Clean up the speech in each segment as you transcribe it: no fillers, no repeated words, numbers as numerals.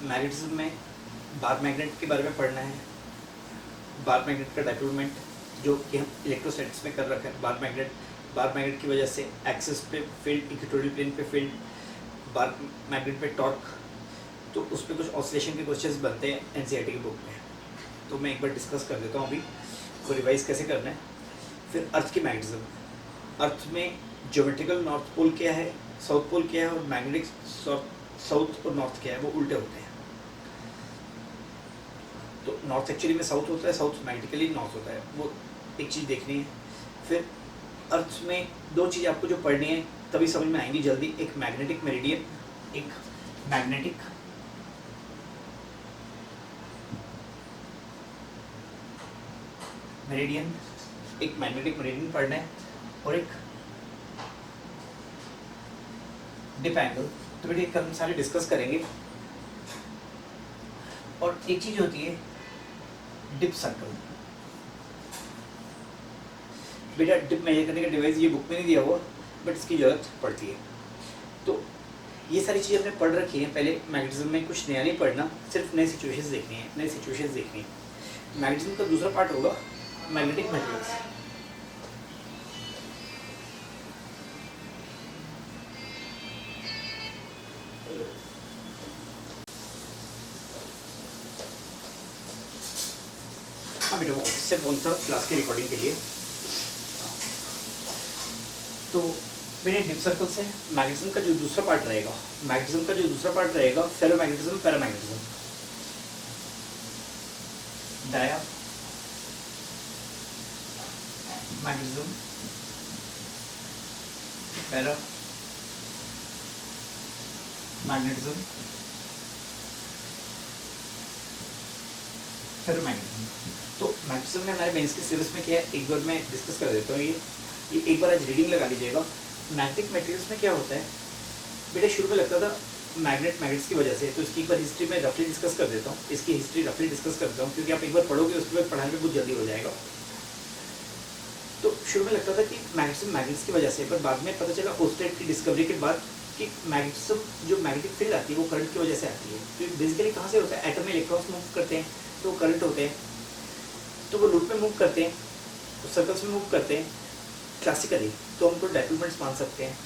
Magnetism में bar magnet के बारे में पढ़ना है। बार मैग्नेट का डाइपोल मोमेंट जो कि हम इलेक्ट्रोस्टैटिक्स में कर रखा है। बार मैग्नेट की वजह से एक्सिस पे फील्ड, इक्वेटोरियल प्लेन पे फील्ड, बार मैग्नेट पे टॉर्क, तो उस पर कुछ ऑसिलेशन के क्वेश्चंस बनते हैं एनसीईआरटी की बुक में। तो मैं एक बार डिस्कस कर देता हूँ अभी वो रिवाइज कैसे करना है। फिर अर्थ की मैग्नेटिज्म, अर्थ में ज्योमेट्रिकल नॉर्थ पोल क्या है, साउथ पोल क्या है, और मैग्नेटिक साउथ और नॉर्थ क्या है, वो उल्टे होते हैं। तो नॉर्थ एक्चुअली में साउथ होता है, साउथ मैग्नेटिकली नॉर्थ होता है, वो एक चीज़ देखनी है। फिर अर्थ में दो चीज़ आपको जो पढ़नी है तभी समझ में आएंगी जल्दी, एक मैग्नेटिक मेरिडियन, एक मैग्नेटिक मेरिडियन, एक मैग्नेटिक मेरिडियन पढ़ना है, और एक डिप एंगल। तो बेटे हम सारे डिस्कस करेंगे। और एक चीज होती है डिप सर्कल। बेटा डिप मेजर करने का डिवाइस ये बुक में नहीं दिया हुआ, बट इसकी जरूरत पड़ती है। तो ये सारी चीज़ें हमने पढ़ रखी है पहले। मैग्नेटिज्म में कुछ नया नहीं पढ़ना, सिर्फ नए सिचुएशंस देखनी है, नए सिचुएशंस देखनी है। मैग्नेटिज्म का दूसरा पार्ट होगा मैग्नेटिक मटेरियल्स। हाँ बेटा, इससे कौन सा क्लास की रिकॉर्डिंग के लिए। तो मेरे डिप सर्कल से मैग्नेटिज्म का जो दूसरा पार्ट रहेगा, ferromagnetism, paramagnetism, diamagnetism, paramagnetism, ferromagnetism. तो मैग्नेटिज्म में हमारे मेंस के सिलेबस में क्या है, एक बार मैं डिस्कस कर देता हूँ। ये एक बार आज रीडिंग लगा लीजिएगा। मैग्नेटिक मटेरियल्स में क्या होता है बेटा, शुरू में लगता था मैग्नेट्स की वजह से, तो इसकी एक बार हिस्ट्री में रफली डिस्कस कर देता हूँ। इसकी हिस्ट्री रफली डिस्कस कर देता हूँ, क्योंकि आप एक बार पढ़ोगे उसके बाद पढ़ाने में बहुत जल्दी हो जाएगा। तो शुरू में लगता था कि मैग्नेट्स की वजह से, पर बाद में पता चला ओस्टेट की डिस्कवरी के बाद कि मैग्नेटिज्म जो मैग्नेटिक फील्ड आती है वो करंट की वजह से आती है। तो बेसिकली कहाँ से होता है, एटम में इलेक्ट्रॉन्स मूव करते हैं तो करंट होते हैं, तो वो लूप में मूव करते हैं, तो सर्कल्स में मूव करते हैं। क्लासिकली तो हम तो डाइपोल मोमेंट्स मान सकते हैं।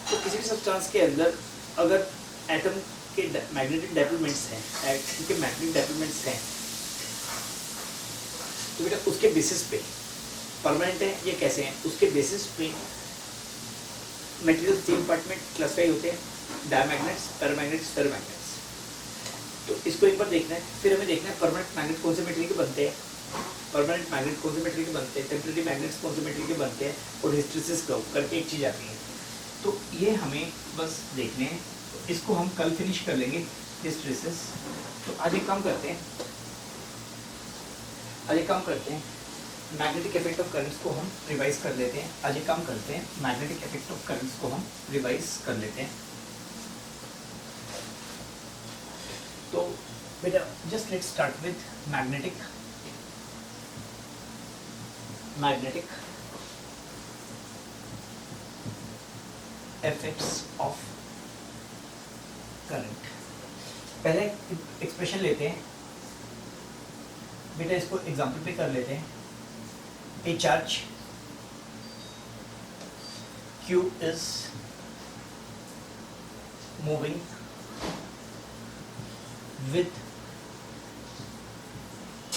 तो किसी भी सब्सटेंस के अंदर अगर एटम के मैग्नेटिक डाइपोल मोमेंट्स हैं, एटम के मैग्नेटिक डाइपोल मोमेंट्स हैं, तो बेटा उसके बेसिस पे परमानेंट है ये कैसे हैं, उसके बेसिस पे मटेरियल 3 पार्ट में क्लासिफाई होते हैं, डायमैग्नेट्स, पैरामैग्नेट्स, फेरोमैग्नेट्स। तो इसको एक बार देखना है। फिर हमें देखना है परमानेंट मैग्नेट कौन से मटेरियल के बनते हैं, परमानेंट मैग्नेट कौन से मटेरियल के बनते हैं, टेम्परेरी मैग्नेट्स कौन से मटेरियल के बनते हैं, और हिस्टेरेसिस कर्व करके एक चीज़ आती है। तो ये हमें बस देखने हैं, इसको हम कल फिनिश कर लेंगे हिस्टेरेसिस। तो आज एक काम करते हैं, मैग्नेटिक इफेक्ट ऑफ करंट्स को हम रिवाइज कर लेते हैं। आज एक काम करते हैं, मैग्नेटिक इफेक्ट ऑफ करंट्स को हम रिवाइज कर लेते हैं। तो बेटा just let's start with magnetic effects of current. पहले एक्सप्रेशन लेते हैं बेटा, इसको एग्जांपल पे कर लेते हैं। A charge Q is moving with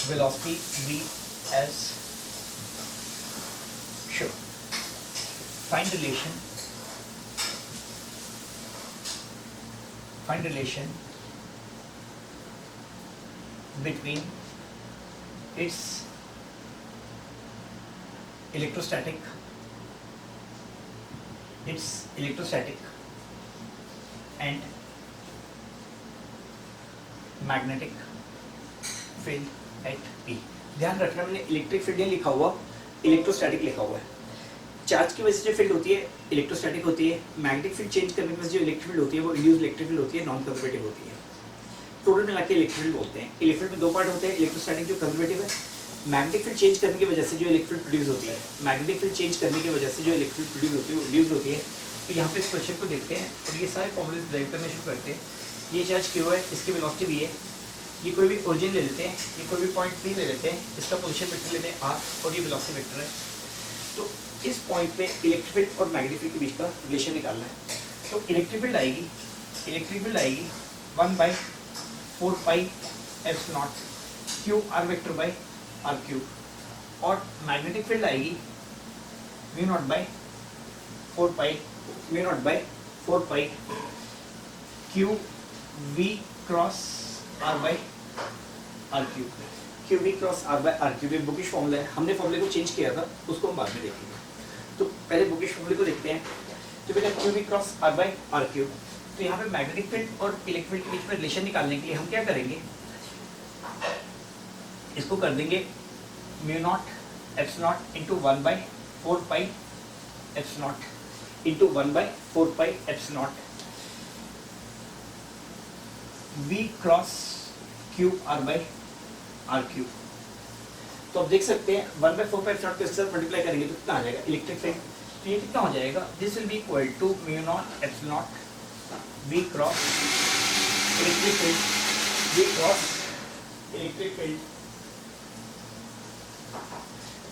velocity v as shown. Find relation between its electrostatic and magnetic field at P। ध्यान रखना मैंने इलेक्ट्रिक फील्ड लिखा हुआ, इलेक्ट्रोस्टैटिक लिखा हुआ है। चार्ज की वजह से जो फील्ड होती है इलेक्ट्रोस्टैटिक होती है, मैग्नेटिक फील्ड चेंज करने की वजह से जो इलेक्ट्रिक फील्ड होती है वो इंड्यूस्ड इलेक्ट्रिक फील्ड होती है, नॉन कंजर्वेटिव होती है। टोटल मिला के इलेक्ट्रिक फील्ड बोलते हैं। इलेक्ट्रिक फील्ड में दो पार्ट होते हैं, इलेक्ट्रोस्टैटिक जो कंजर्वेटिव है, मैग्नेटिक फील्ड चेंज करने की वजह से जो इलेक्ट्रिक फील्ड प्रोड्यूस होती है, मैग्नेटिक फील्ड चेंज करने की वजह से जो इलेक्ट्रिक फील्ड प्रोड्यूस होती है वो इंड्यूस्ड होती है। तो यहाँ पे इस क्वेश्चन को देखते हैं और ये सारे फॉर्मूलेस ड्राइव करने शुरू करते हैं। ये चार्ज क्यू है, इसकी वेलोसिटी वी है, ये कोई भी ओरिजिन ले लेते हैं, ये कोई भी पॉइंट पी ले लेते हैं, इसका पोजीशन वेक्टर लेते हैं आर और ये वेलोसिटी वेक्टर है। तो इस पॉइंट पे इलेक्ट्रिक फील्ड और मैग्नेटिक फील्ड के बीच का रिलेशन निकालना है। तो इलेक्ट्रिक फील्ड आएगी 1/4 pi epsilon q r vector by r cube, और मैग्नेटिक फील्ड आएगी mu naught by 4 pi q v cross r by r cube. Q v cross r by r cube एक bookish formula है, हमने फॉर्मूले को change किया था, उसको हम बाद में देखेंगे। तो पहले बुकिश फॉर्मूले को देखते हैं। तो बेटा q v cross r by r cube, तो यहाँ पे मैग्नेटिक फील्ड और इलेक्ट्रिक फील्ड के बीच में रिलेशन निकालने के लिए हम क्या करेंगे, इसको कर देंगे mu naught epsilon into 1/4 pi epsilon into 1/4 pi epsilon v cross q r by r cube. तो आप देख सकते हैं 1/4 पाई एप्सिलॉन को इसके साथ मल्टीप्लाई करेंगे तो कितना आ जाएगा इलेक्ट्रिक फील्ड। तो ये कितना हो जाएगा, this will be equal to mu naught epsilon v cross electric field, v cross electric field,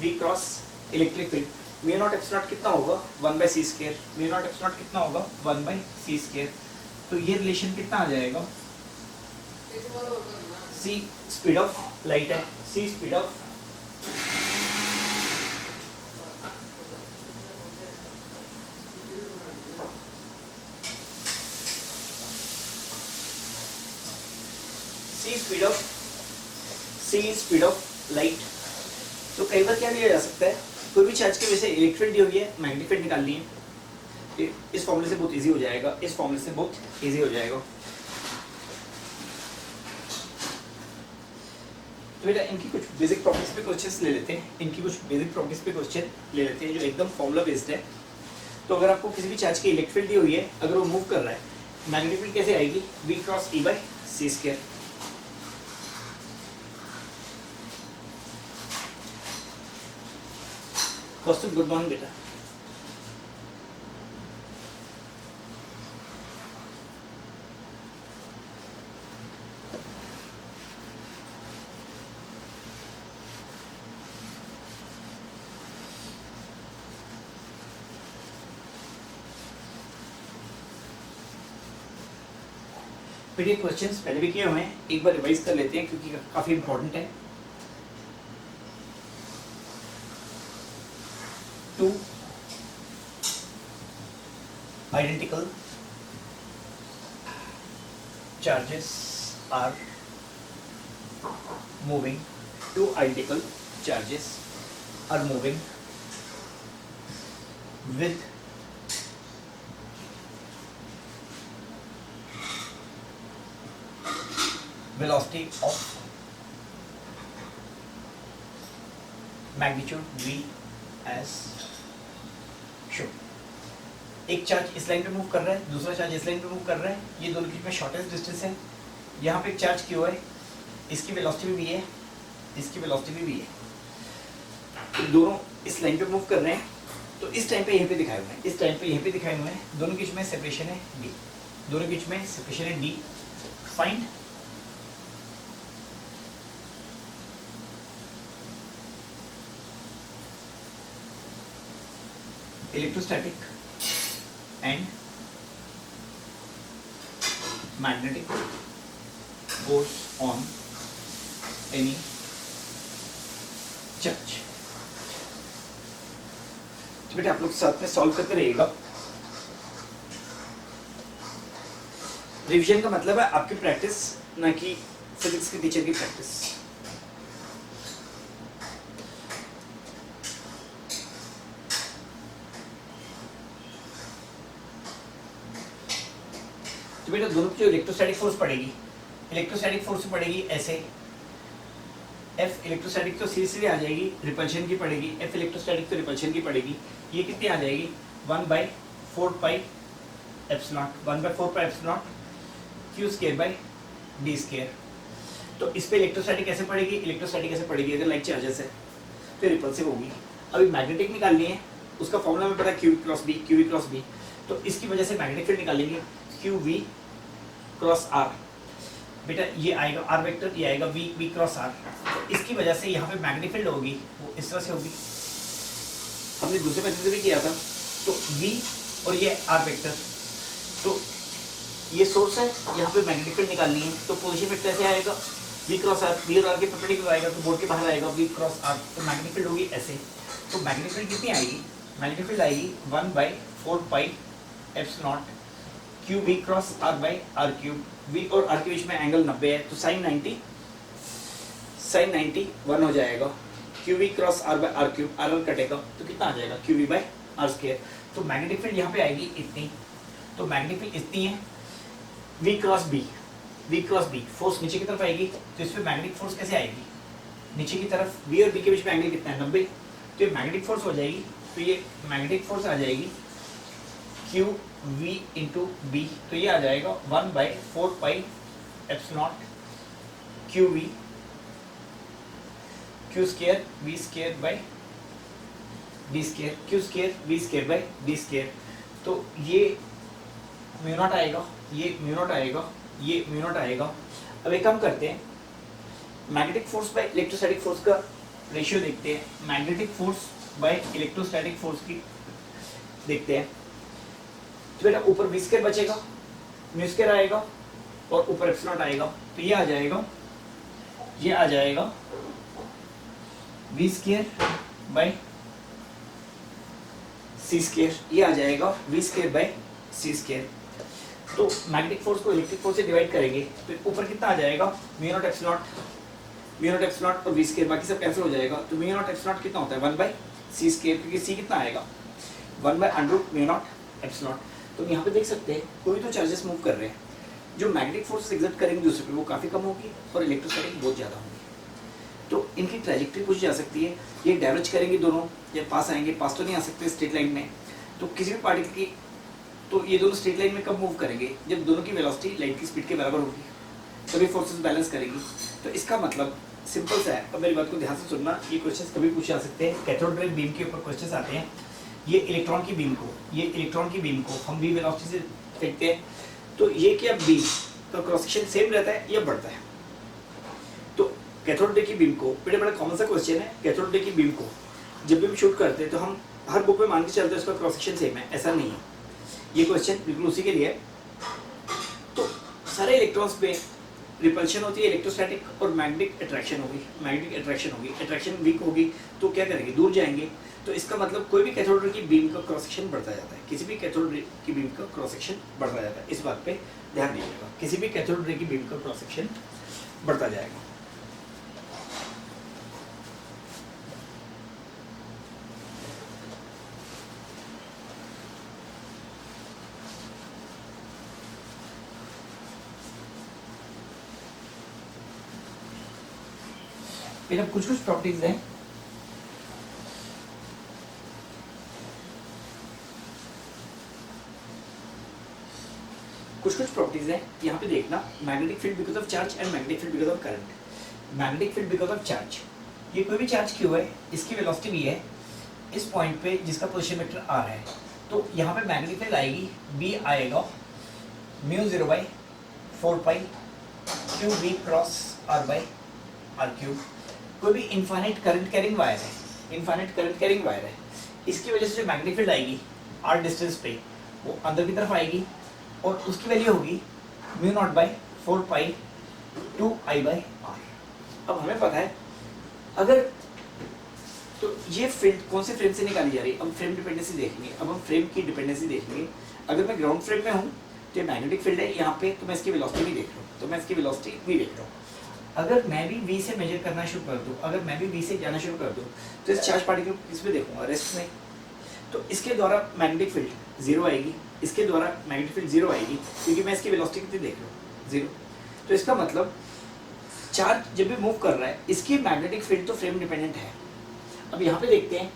v cross electric field. Mu naught epsilon कितना होगा 1/c square, mu naught epsilon कितना होगा 1/c स्क्वायर। तो ये रिलेशन कितना आ जाएगा, c speed of light है, c speed of speed of light. तो कई बार क्या लिया जा सकता है, कोई भी चार्ज की वजह से इलेक्ट्रिक फील्ड दी हुई है, मैग्नेटिक फील्ड निकालनी है, तो इस फॉर्मूले से बहुत इजी हो जाएगा, इस फॉर्मूले से बहुत इजी हो जाएगा। तो बेटा इनकी कुछ बेसिक प्रॉपर्टीज पे क्वेश्चंस ले लेते हैं, इनकी कुछ बेसिक प्रॉपर्टीज पे क्वेश्चन ले लेते हैं जो एकदम फॉर्मूला बेस्ड है। तो अगर आपको किसी भी चार्ज की इलेक्ट्रिक फील्ड दी हुई है, अगर वो मूव कर रहा है, मैग्नेटिक फील्ड कैसे आएगी, v cross e by c square. Kaustubh good morning बेटा। ये क्वेश्चंस पहले भी किए हुए हैं, एक बार रिवाइज कर लेते हैं क्योंकि काफी इंपॉर्टेंट है। Two identical charges are moving, two identical charges are moving with velocity of magnitude v as shown। एक चार्ज इस लाइन पे मूव कर रहा है, दूसरा चार्ज इस लाइन पे मूव कर रहा है, ये दोनों के बीच में शॉर्टेस्ट डिस्टेंस है। यहाँ पे एक चार्ज क्यू है, इसकी वेलोसिटी भी v है, इसकी वेलोसिटी भी v है। तो दोनों इस लाइन पे मूव कर रहे हैं, तो इस टाइम पे यहीं पे दिखाए हुए हैं, इस टाइम पे यहीं पे दिखाए हुए हैं, दोनों के बीच में सेपरेशन है d, दोनों के बीच में सेपरेशन है d। Find electrostatic and magnetic force on any charge। तो बेटा आप लोग साथ में सॉल्व करते रहिएगा। रिवीजन का मतलब है आपकी प्रैक्टिस, ना कि फिजिक्स के टीचर की प्रैक्टिस। तो बेटा दोनों की जो इलेक्ट्रोस्टैटिक फोर्स पड़ेगी, इलेक्ट्रोस्टैटिक फोर्स पड़ेगी ऐसे, F इलेक्ट्रोस्टैटिक तो सीधे आ जाएगी, रिपल्शन की पड़ेगी, F इलेक्ट्रोस्टैटिक तो रिपल्शन की पड़ेगी। ये कितनी आ जाएगी 1/4 pi epsilon, 1/4 pi epsilon q square by d square. तो इस पे इलेक्ट्रोस्टैटिक कैसे पड़ेगी, इलेक्ट्रोस्टैटिक कैसे पड़ेगी, अगर लाइक चार्जेस है तो रिपल्सिव होगी। अभी मैग्नेटिक निकालनी है, उसका फॉर्मूला में पता है q cross b, q v cross b। तो इसकी वजह से मैग्नेटिक फील्ड निकालेंगे, q v क्रॉस आर, बेटा ये आएगा आर वेक्टर, ये आएगा वी, वी क्रॉस आर। तो इसकी वजह से यहाँ पे मैग्नेटिक फील्ड होगी वो इस तरह से होगी, हमने दूसरे मेथड से भी किया था। तो वी और ये आर वेक्टर, तो ये सोर्स है, यहाँ पे मैग्नेटिक फील्ड निकालनी है, तो पोजीशन वेक्टर ऐसे आएगा वी क्रॉस आर, वी और आर के परपेंडिकुलर आएगा तो बोर्ड के बाहर आएगा वी क्रॉस आर, तो मैग्नेटिक फील्ड होगी ऐसे। तो मैग्नेटिक फील्ड कितनी आएगी, मैग्नेटिक फील्ड आएगी 1/4 pi epsilon naught q v cross r by r cube. V और आर के बीच में एंगल 90 है, तो साइन 90 1 हो जाएगा, q v cross r by r cube, r r कटेगा तो कितना आ जाएगा q v by r square. तो मैग्नेटिक फील्ड यहाँ पे आएगी इतनी, तो मैग्नेटिक फील्ड इतनी है v cross b, v cross B, force नीचे की तरफ आएगी, तो इस पर मैग्नेटिक फोर्स कैसे आएगी नीचे की तरफ, वी और बी के बीच में एंगल कितना है 90, तो ये मैग्नेटिक फोर्स हो जाएगी, तो ये मैग्नेटिक फोर्स आ जाएगी क्यू वी इंटू बी, तो ये आ जाएगा 1/4 pi epsilon q v q square v square by d square, q square v square by d square. तो ये म्यू नॉट आएगा, ये म्यू नॉट आएगा, ये म्यू नॉट आएगा। अब एक काम करते हैं, magnetic force by electrostatic force का रेशियो देखते हैं, magnetic force by electrostatic force की देखते हैं। तो बेटा ऊपर वी स्क्वायर बचेगा, म्यू स्क्वायर आएगा और ऊपर एप्सिलॉन आएगा, तो ये आ जाएगा, ये आ जाएगा v square by c square, ये आ जाएगा v square by c square. तो मैग्नेटिक फोर्स को इलेक्ट्रिक फोर्स से डिवाइड करेंगे तो ऊपर कितना आ जाएगा mu naught epsilon, mu naught epsilon और वी स्क्वायर, बाकी सब कैंसिल हो जाएगा। तो म्यू नॉट एप्सिलॉन कितना होता है 1/c स्क्वायर, क्योंकि c कितना आएगा 1/√μ नॉट एप्सिलॉन। तो यहाँ पे देख सकते हैं कोई तो चार्जेस मूव कर रहे हैं, जो मैग्नेटिक फोर्स एग्जर्ट करेंगे दूसरे पे वो काफ़ी कम होगी और इलेक्ट्रोस्टैटिक बहुत ज़्यादा होगी। तो इनकी ट्रैजेक्टरी पूछी जा सकती है, ये डाइवर्ज करेंगे दोनों, या पास आएंगे, पास तो नहीं आ सकते स्ट्रेट लाइन में। तो किसी भी पार्टिकल की, तो ये दोनों स्ट्रेट लाइन में कब मूव करेंगे, जब दोनों की वेलोसिटी लाइट की स्पीड के बराबर होगी, तभी फोर्सेस बैलेंस करेंगी। तो इसका मतलब सिंपल सा है। अब मेरी बात को ध्यान से सुनना, ये क्वेश्चंस कभी पूछे जा सकते हैं, कैथोड रे बीम के ऊपर क्वेश्चंस आते हैं। ये इलेक्ट्रॉन की बीम को, ये इलेक्ट्रॉन की बीम को हम वी वेलोसिटी से फेंकते हैं, तो ये क्या बीम का क्रॉस सेक्शन सेम रहता है या बढ़ता है। तो कैथोड रे की बीम को, बड़ा कॉमन सा क्वेश्चन है, कैथोड रे की बीम को जब भी हम शूट करते हैं तो हम हर बुक में मान के चलते हैं उसका क्रॉस सेक्शन सेम है, ऐसा नहीं है। ये क्वेश्चन बिल्कुल उसी के लिए है। तो सारे इलेक्ट्रॉन्स पे रिपल्शन होती है इलेक्ट्रोस्टैटिक और मैग्नेटिक अट्रैक्शन होगी, मैग्नेटिक अट्रैक्शन होगी, अट्रैक्शन वीक होगी तो क्या करेंगे, दूर जाएंगे। तो इसका मतलब कोई भी कैथोड रे की बीम का क्रॉस सेक्शन बढ़ता जाता है, किसी भी कैथोड रे की बीम का क्रॉस सेक्शन बढ़ता जाता है, इस बात पे ध्यान दीजिएगा, किसी भी कैथोड रे की बीम का क्रॉस सेक्शन बढ़ता जाएगा। फिर अब कुछ प्रॉपर्टीज हैं, कुछ प्रॉपर्टीज हैं यहाँ पे देखना। Magnetic field because of charge and magnetic field because of current. Magnetic field because of charge, ये कोई भी चार्ज क्यों है, इसकी वेलोसिटी भी है इस पॉइंट पे जिसका पोजीशन वेक्टर आर है, तो यहाँ पे मैग्नेटिक फील्ड आएगी बी आएगा μ0/4 pi q v cross r by r cube. कोई भी इनफाइनाइट करंट कैरिंग वायर है, इनफाइनाइट करंट कैरिंग वायर है, इसकी वजह से जो मैग्नेटिक फील्ड आएगी आर डिस्टेंस पे वो अंदर की तरफ आएगी और उसकी वैल्यू होगी μ0/4 पाई 2I/r। अब हमें पता है अगर, तो ये फील्ड कौन से फ्रेम से निकाली जा रही है, अब फ्रेम डिपेंडेंसी देखेंगे। अब हम फ्रेम की डिपेंडेंसी देखेंगे। अगर मैं ग्राउंड फ्रेम में हूँ तो ये मैग्नेटिक फील्ड है यहाँ पे, तो मैं इसकी वेलोसिटी भी देख रहा हूँ, तो मैं इसकी वेलोसिटी भी देख रहा हूँ। अगर मैं भी v से मेजर करना शुरू कर दूँ, अगर मैं भी v से जाना शुरू कर दूँ, तो इस चार्ज पार्टिकल इसमें देखूंगा रेस्ट में, तो इसके द्वारा मैग्नेटिक फील्ड जीरो आएगी, इसके द्वारा मैग्नेटिक फील्ड जीरो आएगी, क्योंकि मैं इसकी वेलोसिटी कितनी देख रहा हूँ, जीरो। तो इसका मतलब चार्ज जब भी मूव कर रहा है इसकी मैग्नेटिक फील्ड तो फ्रेम डिपेंडेंट है। अब यहाँ पे देखते हैं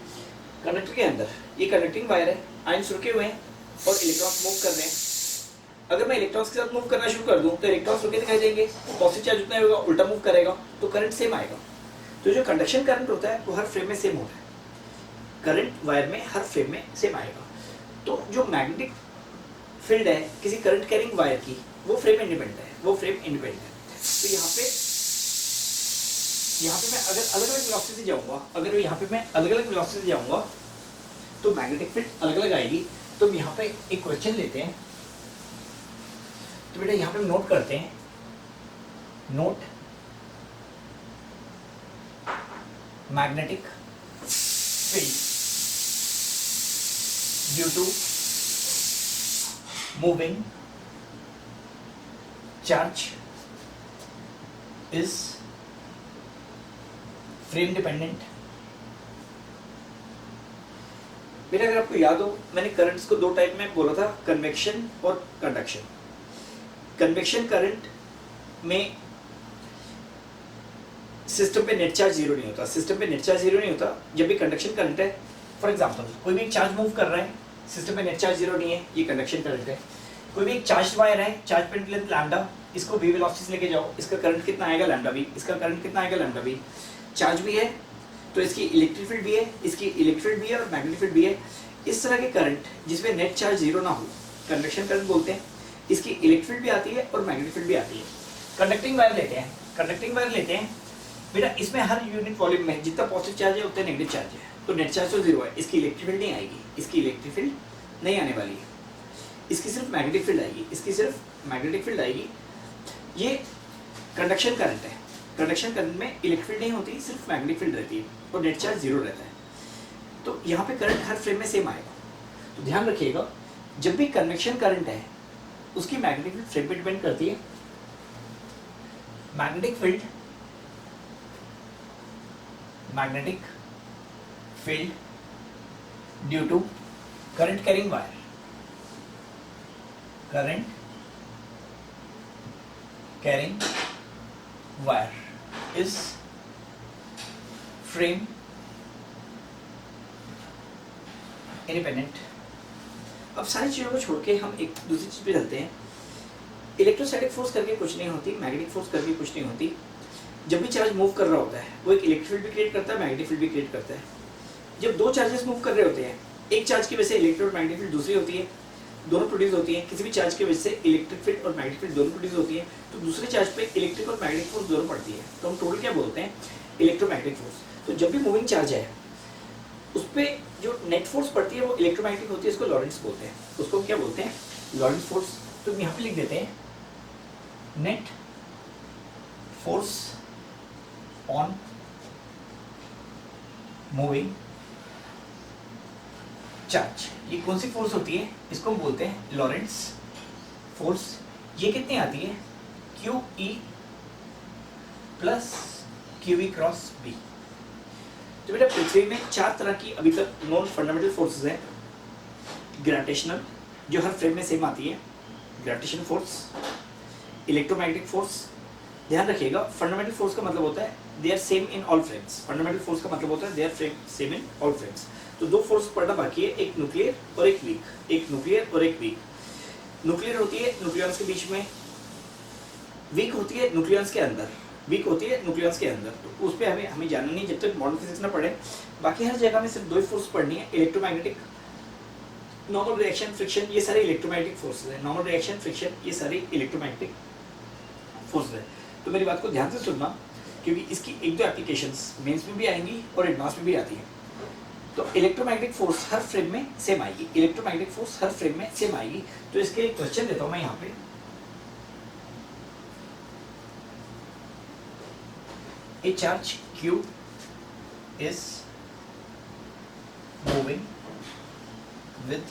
कंडक्टर के अंदर, ये कंडक्टिंग वायर है, आयंस रुके हुए हैं और इलेक्ट्रॉन्स मूव कर रहे हैं। अगर मैं इलेक्ट्रॉन्स के साथ मूव करना शुरू कर दूं तो इलेक्ट्रॉन्स रुके दिखाई देंगे, पॉजिटिव चार्ज उतना होगा, उल्टा मूव करेगा तो करंट सेम आएगा। तो जो कंडक्शन करंट होता है वो हर फ्रेम में सेम होता है, करंट वायर में हर फ्रेम में सेम आएगा। तो जो मैग्नेटिक फील्ड है किसी करंट कैरिंग वायर की, वो फ्रेम इंडिपेंडेंट है, वो फ्रेम इंडिपेंडेंट है। तो यहाँ पे मैं अगर अलग अलग वेलोसिटी से जाऊंगा, अगर यहाँ पे मैं अलग अलग वेलोसिटी से जाऊंगा तो मैग्नेटिक फील्ड अलग अलग आएगी। तो यहाँ पे एक क्वेश्चन लेते हैं, तो बेटा यहाँ पे नोट करते हैं, note magnetic field due to moving charge is frame dependent. बेटा अगर आपको याद हो, मैंने करंट्स को दो टाइप में बोला था, कन्वेक्शन और कंडक्शन। कन्वेक्शन करंट में सिस्टम पे नेट चार्ज जीरो नहीं होता, सिस्टम पे नेट चार्ज जीरो नहीं होता। जब भी कंडक्शन करंट है, फॉर एग्जांपल कोई भी चार्ज मूव कर रहा है, सिस्टम पे नेट चार्ज जीरो नहीं है, ये कंडक्शन करंट है। कोई भी एक चार्ज वायर है, चार्ज पेंट लेंथ लैम्डा, इसको v वेलोसिटी से लेके जाओ, इसका करंट कितना आएगा लैम्डा v, इसका करंट कितना आएगा लैम्डा v। चार्ज भी है तो इसकी इलेक्ट्रिक फील्ड भी है, इसकी इलेक्ट्रिक फील्ड भी है और मैग्नेटिक फील्ड भी है। इस तरह के करंट जिसमें नेट चार्ज जीरो ना हो, कंडक्शन करंट बोलते हैं। इसकी इलेक्ट्रिक फील्ड भी आती है और मैग्नेटिक फील्ड भी आती है। कंडक्टिंग वायर लेते हैं, कंडक्टिंग वायर लेते हैं बेटा, इसमें हर यूनिट वॉल्यूम में जितना पॉजिटिव चार्ज है उतना नेगेटिव चार्ज है, तो नेट चार्ज तो जीरो है, इसकी इलेक्ट्रिक फील्ड नहीं आएगी, इसकी इलेक्ट्रिक फील्ड नहीं आने वाली है, इसकी सिर्फ मैग्नेटिक फील्ड आएगी, इसकी सिर्फ मैग्नेटिक फील्ड आएगी। ये कंडक्शन करंट है, कंडक्शन करंट में इलेक्ट्रिक फील्ड नहीं होती, सिर्फ मैग्नेटिक फील्ड रहती है और नेट चार्ज जीरो रहता है। तो यहाँ पे करंट हर फ्रेम में सेम आएगा। तो ध्यान रखिएगा, जब भी कन्वेक्शन करंट है उसकी मैग्नेटिक फील्ड फ्रेम पे डिपेंड करती है। Magnetic field due to current carrying wire, current carrying wire is frame independent. अब सारी चीज़ों को छोड़ के हम एक दूसरी चीज़ पे चलते हैं। इलेक्ट्रोस्टैटिक फोर्स करके कुछ नहीं होती, मैग्नेटिक फोर्स करके कुछ नहीं होती। जब भी चार्ज मूव कर रहा होता है वो एक इलेक्ट्रिक फील्ड भी क्रिएट करता है, मैग्नेटिक फील्ड भी क्रिएट करता है। जब दो चार्जेस मूव कर रहे होते हैं, एक चार्ज की वजह से इलेक्ट्रिक और मैग्नेटिक फील्ड दूसरी होती है, दोनों प्रोड्यूस होती है। किसी भी चार्ज की वजह से इलेक्ट्रिक फील्ड और मैग्नेटिक फील्ड दोनों प्रोड्यूस होती है, तो दूसरे चार्ज पे इलेक्ट्रिक और मैग्नेटिक फोर्स दोनों पड़ती है, तो हम टोटल क्या बोलते हैं, इलेक्ट्रोमैग्नेटिक फोर्स। तो जब भी मूविंग चार्ज है उस पर जो नेट फोर्स पड़ती है वो इलेक्ट्रोमैग्नेटिक होती है, इसको लॉरेंट्ज बोलते हैं। उसको क्या बोलते हैं, लॉरेंट्ज फोर्स। तो यहाँ पे लिख देते हैं net force on moving charge. ये कौन सी फोर्स होती है, इसको हम बोलते हैं लॉरेंट्ज फोर्स। ये कितनी आती है, q e plus q e cross B. तो बेटा पृथ्वी में चार तरह की अभी तक नॉन फंडामेंटल फोर्सेस हैं। ग्रेविटेशनल, जो हर फ्रेम में सेम आती है, ग्रेविटेशन फोर्स, इलेक्ट्रोमैग्नेटिक फोर्स। ध्यान रखिएगा, फंडामेंटल फोर्स का मतलब होता है they are same in all frames. Fundamental force का मतलब होता है they are same in all frames. तो दो फोर्स पढ़ना बाकी है, एक न्यूक्लियर और एक वीक, एक न्यूक्लियर और एक वीक। न्यूक्लियर होती है न्यूक्लियॉन्स के बीच में, वीक होती है न्यूक्लियॉन्स के अंदर, वीक होती है न्यूक्लियस के अंदर। तो उस पर हमें जानना नहीं जब तक मॉडर्न फिजिक्स ना पढ़े। बाकी हर जगह में सिर्फ दो ही फोर्स पढ़नी है, इलेक्ट्रोमैग्नेटिक, नॉर्मल रिएक्शन, फ्रिक्शन, ये सारे इलेक्ट्रोमैग्नेटिक फोर्सेस हैं। नॉर्मल रिएक्शन, फ्रिक्शन, ये सारी इलेक्ट्रोमैग्नेटिक फोर्सेस हैं। तो मेरी बात को ध्यान से सुनना, क्योंकि इसकी एक दो एप्लीकेशंस मेंस में भी आएंगी और एडवांस में भी आती है। तो इलेक्ट्रोमैग्नेटिक फोर्स हर फ्रेम में सेम आएगी, इलेक्ट्रोमैग्नेटिक फोर्स हर फ्रेम में सेम आएगी। तो इसके लिए क्वेश्चन देता हूँ मैं यहाँ पे, a charge q is moving with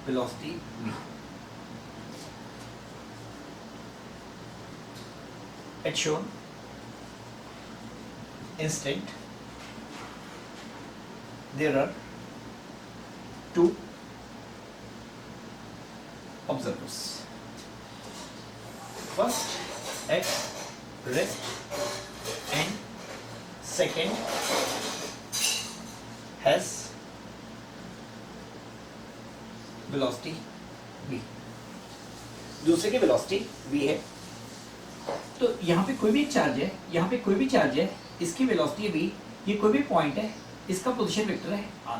velocity v at shown instant there are two observers. First at rest and second has velocity v। दूसरे की वेलोसिटी v है। तो यहाँ पे कोई भी चार्ज है, यहाँ पे कोई भी चार्ज है, इसकी वेलोसिटी है v, ये कोई भी पॉइंट है, इसका पोजीशन वेक्टर है r।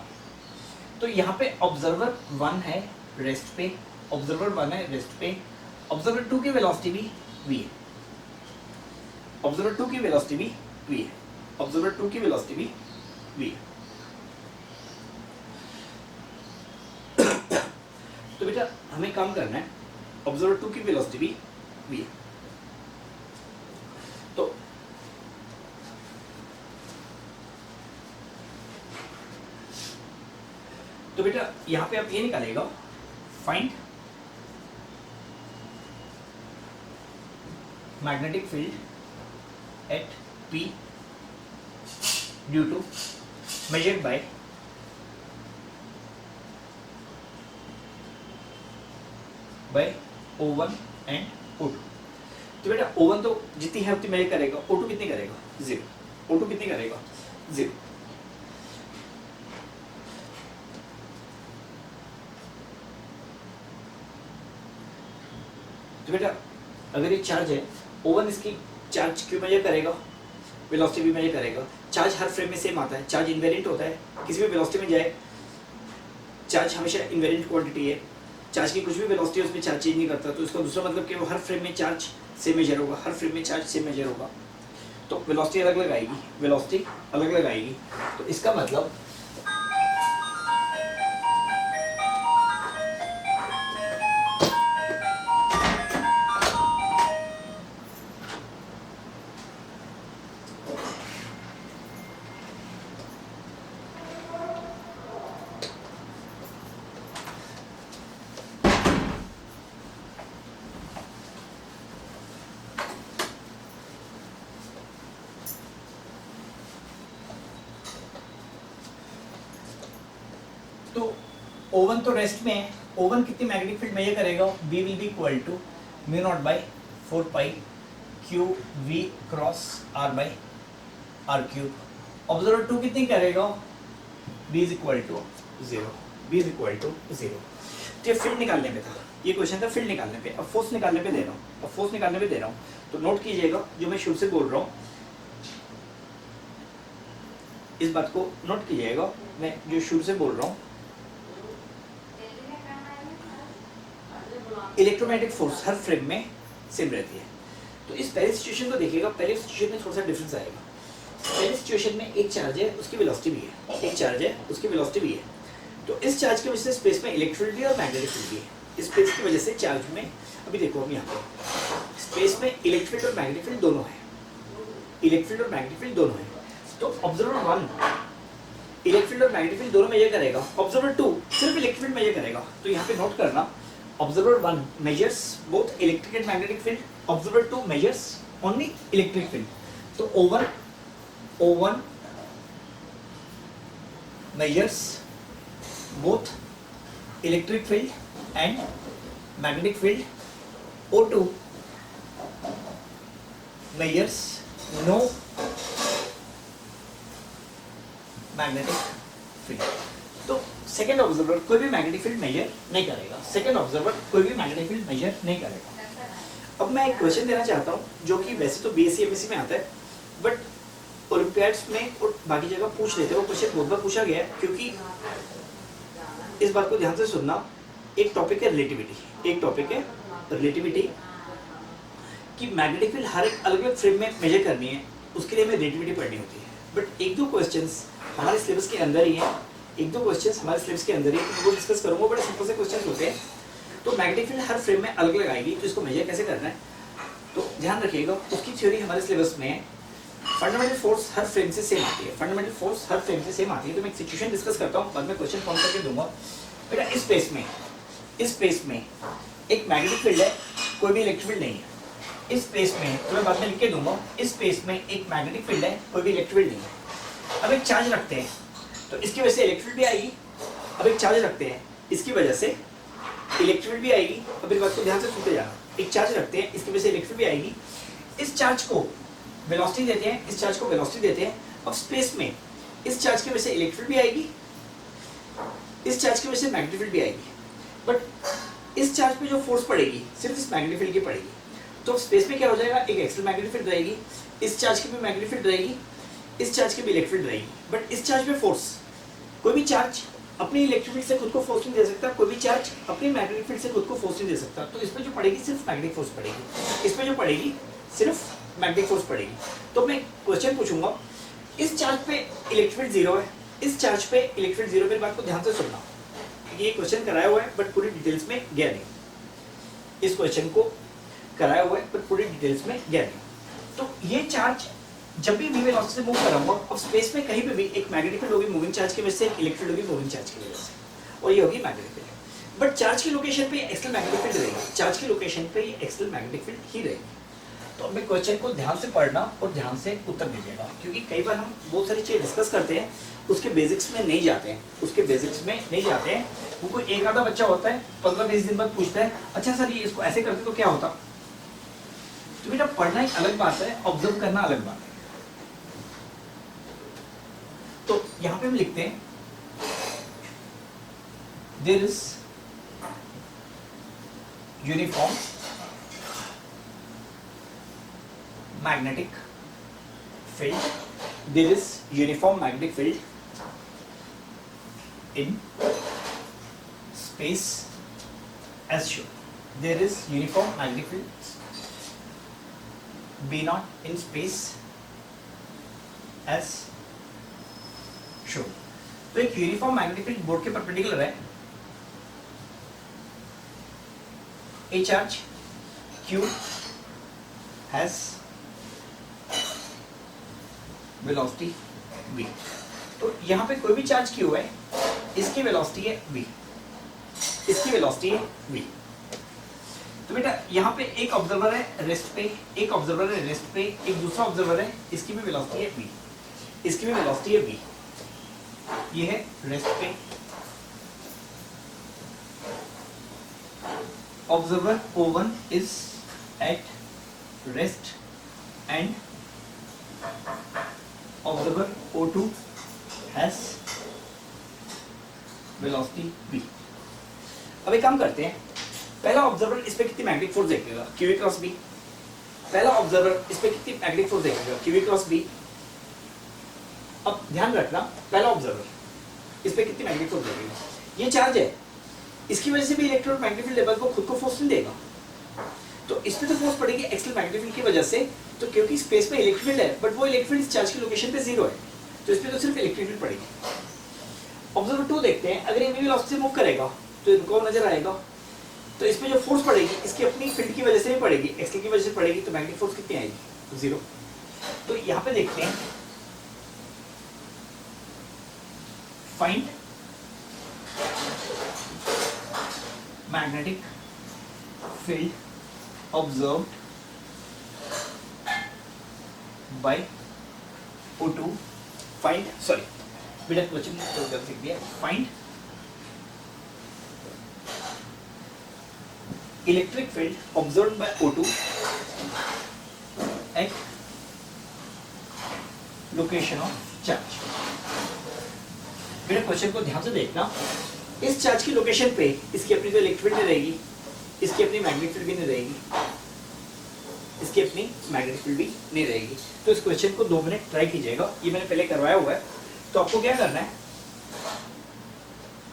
तो यहाँ पे ऑब्जर्वर 1 है रेस्ट पे, ऑब्जर्वर 1 है रेस्ट पे, ऑब्जर्वर 2 की वेलोसिटी भी v है, ऑब्जर्वर 2 की वेलोसिटी भी v है, ऑब्जर्वर 2 की वेलोसिटी भी v है। तो बेटा हमें काम करना है, ऑब्जर्वर 2 की वेलोसिटी भी v है। तो बेटा यहां पे आप ये निकालेगा, find magnetic field at P due to measured by O1 and O2। तो बेटा O1 तो जितनी है उतनी मेजर करेगा, O2 कितनी करेगा 0, O2 कितनी करेगा 0। तो बेटा अगर ये चार्ज है O1 इसकी चार्ज क्यों मेजर करेगा, वेलोसिटी भी मेजर करेगा। चार्ज हर फ्रेम में सेम आता है, चार्ज इनवेरिएंट होता है, किसी भी वेलोसिटी में जाए चार्ज हमेशा इनवेरिएंट क्वांटिटी है, चार्ज की कुछ भी वेलोसिटी है उसमें चार्ज चेंज नहीं करता। तो इसका दूसरा मतलब कि वो हर फ्रेम में चार्ज सेम मेजर होगा, हर फ्रेम में चार्ज सेम मेजर होगा। तो वेलोसिटी अलग अलग आएगी, वेलोसिटी अलग अलग आएगी। तो इसका मतलब तो O1 तो रेस्ट में है, O1 कितनी मैग्नेटिक फील्ड मेजर करेगा, V will be equal to mu naught by 4 pi q V cross R by R cube. Observer 2 कितनी करेगा, V is equal to 0, V is equal to 0। तो ये field निकालने पे था, ये क्वेश्चन था फील्ड निकालने पे। अब फोर्स निकालने पे दे रहा हूँ, अब फोर्स निकालने पे दे रहा हूँ। तो नोट कीजिएगा जो मैं शुरू से बोल रहा हूँ, इस बात को नोट कीजिएगा, मैं जो शुरू से बोल रहा हूँ। इलेक्ट्रोमैग्नेटिक फोर्स हर फ्रेम में सेम रहती है। तो इस पहली सिचुएशन को देखिएगा, पहली सिचुएशन में थोड़ा सा डिफरेंस आएगा। पहली सिचुएशन में एक चार्ज है उसकी वेलोसिटी भी है, एक चार्ज है उसकी वेलोसिटी भी है। तो इस चार्ज की वजह से स्पेस में इलेक्ट्रिक फील्ड और मैग्नेटिक फील्ड भी है। इस स्पेस की वजह से चार्ज में, अभी देखो हम यहाँ पे स्पेस में इलेक्ट्रिक फील्ड और मैग्नेटिक फील्ड दोनों है, इलेक्ट्रिक फील्ड और मैग्नेटिक फील्ड दोनों है। तो ऑब्जर्वर 1 इलेक्ट्रिक फील्ड और मैग्नेटिक फील्ड दोनों मेजर करेगा, ऑब्जर्वर 2 सिर्फ इलेक्ट्रिक फील्ड मेजर करेगा। तो यहाँ पे नोट करना, observer 1 measures both electric and magnetic field, observer 2 measures only electric field। तो O1 measures both electric field and magnetic field, O2 measures no magnetic field। तो second observer कोई भी magnetic field major नहीं करेगा, second observer कोई भी magnetic field major नहीं करेगा। अब मैं एक क्वेश्चन देना चाहता हूँ जो कि वैसे तो बीएससी एमएससी में आता है, बट ओलंपियाड्स में और बाकी जगह पूछ लेते हैं। वो क्वेश्चन बहुत बार पूछा गया है, क्योंकि इस बात को ध्यान से सुनना। एक टॉपिक है रिलेटिविटी, एक टॉपिक है रिलेटिविटी कि मैग्नेटिक फील्ड हर एक अलग अलग फ्रेम में मेजर करनी है, उसके लिए हमें रिलेटिविटी पढ़नी होती है। बट एक दो क्वेश्चंस हमारे सिलेबस के अंदर ही है, एक दो क्वेश्चंस हमारे सिलेबस के अंदर ही, तो वो डिस्कस करूंगा। बड़े सिंपल से क्वेश्चंस होते हैं। तो मैग्नेटिक फील्ड हर फ्रेम में अलग अलग आएगी, तो इसको मेजर कैसे करना है तो ध्यान रखिएगा। उसकी थ्योरी हमारे सिलेबस में है। फंडामेंटल फोर्स हर फ्रेम से सेम आती है, फंडामेंटल फोर्स हर फ्रेम से सेम आती है। तो मैं एक सिचुएशन डिस्कस करता हूँ, बाद में क्वेश्चन फॉर्म करके दूंगा। बेटा इस स्पेस में एक मैग्नेटिक फील्ड है, कोई भी इलेक्ट्रिक फील्ड नहीं है। इस स्पेस में, तो मैं बाद में लिख के दूंगा, इस स्पेस में एक मैग्नेटिक फील्ड है, कोई भी इलेक्ट्रिक फील्ड नहीं है। अब एक चार्ज रखते हैं तो इसकी वजह से इलेक्ट्रिक फील्ड भी आएगी। अब एक चार्ज रखते हैं, इसकी वजह से इलेक्ट्रिक फील्ड भी आएगी। अब इस बात को ध्यान से सुनते जाना। एक चार्ज रखते हैं, इसकी वजह से इलेक्ट्रिक भी आएगी। इस चार्ज को वेलोसिटी देते हैं, इस चार्ज को वेलोसिटी देते हैं। अब स्पेस में इस चार्ज की वजह से इलेक्ट्रिक भी आएगी, इस चार्ज की वजह से मैग्नेटिक फील्ड भी आएगी। बट इस चार्ज पे जो फोर्स पड़ेगी सिर्फ इस मैग्नेटिक फील्ड की पड़ेगी। तो स्पेस में क्या हो जाएगा, एक एक्स्ट्रा मैग्नेटिक फील्ड रहेगी, इस चार्ज की भी मैग्नेटिक फील्ड रहेगी, इस चार्ज की भी इलेक्ट्रिक फील्ड रहेगी। बट इस चार्ज पे फोर्स, कोई भी चार्ज अपनी इलेक्ट्रिक फील्ड से खुद को फोर्स नहीं दे सकता, कोई भी चार्ज अपनी मैग्नेटिक फील्ड से खुद को फोर्स नहीं दे सकता। तो इसमें जो पड़ेगी सिर्फ मैग्नेटिक फोर्स पड़ेगी, इसमें जो पड़ेगी सिर्फ मैग्नेटिक फोर्स पड़ेगी। तो मैं क्वेश्चन पूछूंगा, इस चार्ज पे इलेक्ट्रिक फील्ड जीरो है, इस चार्ज पे इलेक्ट्रिक फील्ड जीरो। मेरी बात को ध्यान से सुनना, ये क्वेश्चन कराया हुआ है बट पूरी डिटेल्स में गया नहीं, इस क्वेश्चन को कराया हुआ है बट पूरी डिटेल्स में गया नहीं। तो ये चार्ज जब भी v वेलोसिटी से मूव कर रहा होगा, अब स्पेस में कहीं पे भी एक मैग्नेटिक फील्ड होगी मूविंग चार्ज की वजह से, एक इलेक्ट्रिक फील्ड होगी मूविंग चार्ज की वजह से, और ये होगी मैग्नेटिक फील्ड। बट चार्ज की लोकेशन पे एक्सटर्नल मैग्नेटिक फील्ड रहेगी, चार्ज की लोकेशन पे ये एक्सटर्नल मैग्नेटिक फील्ड ही रहेगी। तो अब मैं क्वेश्चन को ध्यान से पढ़ना और ध्यान से उत्तर दीजिएगा, क्योंकि कई बार हम बहुत सारी चीजें डिस्कस करते हैं, उसके बेसिक्स में नहीं जाते हैं, उसके बेसिक्स में नहीं जाते हैं। वो कोई एक आधा बच्चा होता है 15-20 दिन बाद पूछता है, अच्छा सर ये इसको ऐसे करते तो क्या होता। तो बेटा पढ़ना एक अलग बात है, ऑब्जर्व करना अलग बात है। तो यहां पे हम लिखते हैं there is uniform magnetic field, there is uniform magnetic field in space as shown. There is uniform magnetic field B naught in space as shown. तो एक यूनिफॉर्म मैग्नेटिक फील्ड बोर्ड के परपेंडिकुलर है, a charge q has velocity v। तो यहाँ पे कोई भी charge q है, इसकी वेलोसिटी है v, इसकी वेलोसिटी है v। तो बेटा यहाँ पे एक ऑब्जर्वर है रेस्ट पे, एक ऑब्जर्वर है रेस्ट पे, एक दूसरा ऑब्जर्वर है, इसकी भी वेलोसिटी है v, इसकी भी वेलोसिटी है v। ये है रेस्ट पे, observer O1 is at rest and observer O2 has velocity v। अब एक काम करते हैं, पहला ऑब्जर्वर इस पे कितनी मैग्नेटिक फोर्स देखेगा QV क्रॉस B। पहला ऑब्जर्वर इस पे कितनी मैग्नेटिक फोर्स देखेगा QV क्रॉस B। अब ध्यान रखना, पहला ऑब्जर्वर इस पे कितनी मैग्नेटिक फोर्स देखेगा, ये चार्ज है, इसकी वजह से भी इलेक्ट्रोमैग्नेटिक फील्ड लेवल को खुद को फोर्स नहीं देगा। तो इसमें तो फोर्स पड़ेगी एक्सटर्नल मैग्नेटिक फील्ड की वजह से। तो क्योंकि स्पेस में इलेक्ट्रिक फील्ड है बट वो इलेक्ट्रिक फील्ड इस चार्ज की लोकेशन पे जीरो है, तो इसमें तो सिर्फ इलेक्ट्रिक फील्ड पड़ेगी। ऑब्जर्वर 2 देखते हैं, अगर ये v वेलोसिटी से मूव करेगा तो रुका हुआ नजर आएगा, तो इसमें जो फोर्स पड़ेगी इसकी अपनी फील्ड की वजह से भी पड़ेगी, एक्सटर्नल की वजह से पड़ेगी, तो मैग्नेटिक फोर्स कितनी आएगी, जीरो। तो यहाँ पे देखते हैं, find magnetic field observed by O2, find, sorry बेटा क्वेश्चन तो गलत लिख दिया, find electric field observed by O2 at location of charge। बेटा क्वेश्चन को ध्यान से देखना, इस चार्ज की लोकेशन पे इसकी अपनी तो इलेक्ट्रिक फील्ड रहेगी, इसकी अपनी मैग्नेटिक फील्ड भी नहीं रहेगी, इसकी अपनी मैग्नेटिक फील्ड भी नहीं रहेगी। तो इस क्वेश्चन को 2 मिनट ट्राई कीजिएगा, ये मैंने पहले करवाया हुआ है। तो आपको क्या करना है,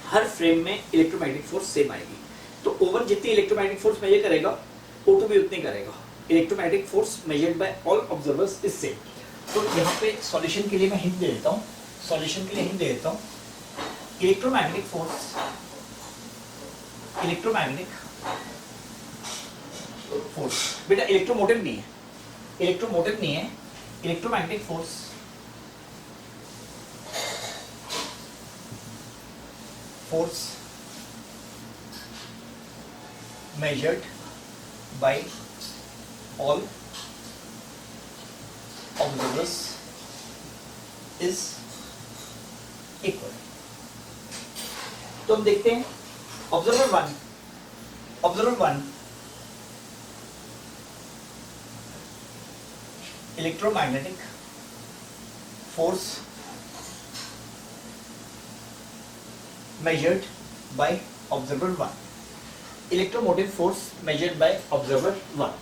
हर फ्रेम में इलेक्ट्रोमैग्नेटिक फोर्स सेम आएगी। तो ओवन जितनी इलेक्ट्रोमैग्नेटिक फोर्स मेजर करेगा O2 भी उतनी करेगा। Electromagnetic force measured by all observers is same. तो यहाँ पे सॉल्यूशन के लिए मैं हिंट दे देता हूँ, सॉल्यूशन के लिए हिंट दे देता हूँ। इलेक्ट्रोमैग्नेटिक फोर्स, इलेक्ट्रोमैग्नेटिक फोर्स बेटा इलेक्ट्रोमोटिव नहीं है, इलेक्ट्रोमोटिव नहीं है, electromagnetic force force measured by all observers is equal। तो हम देखते हैं observer 1 electromagnetic force measured by observer 1, electromotive force measured by observer 1।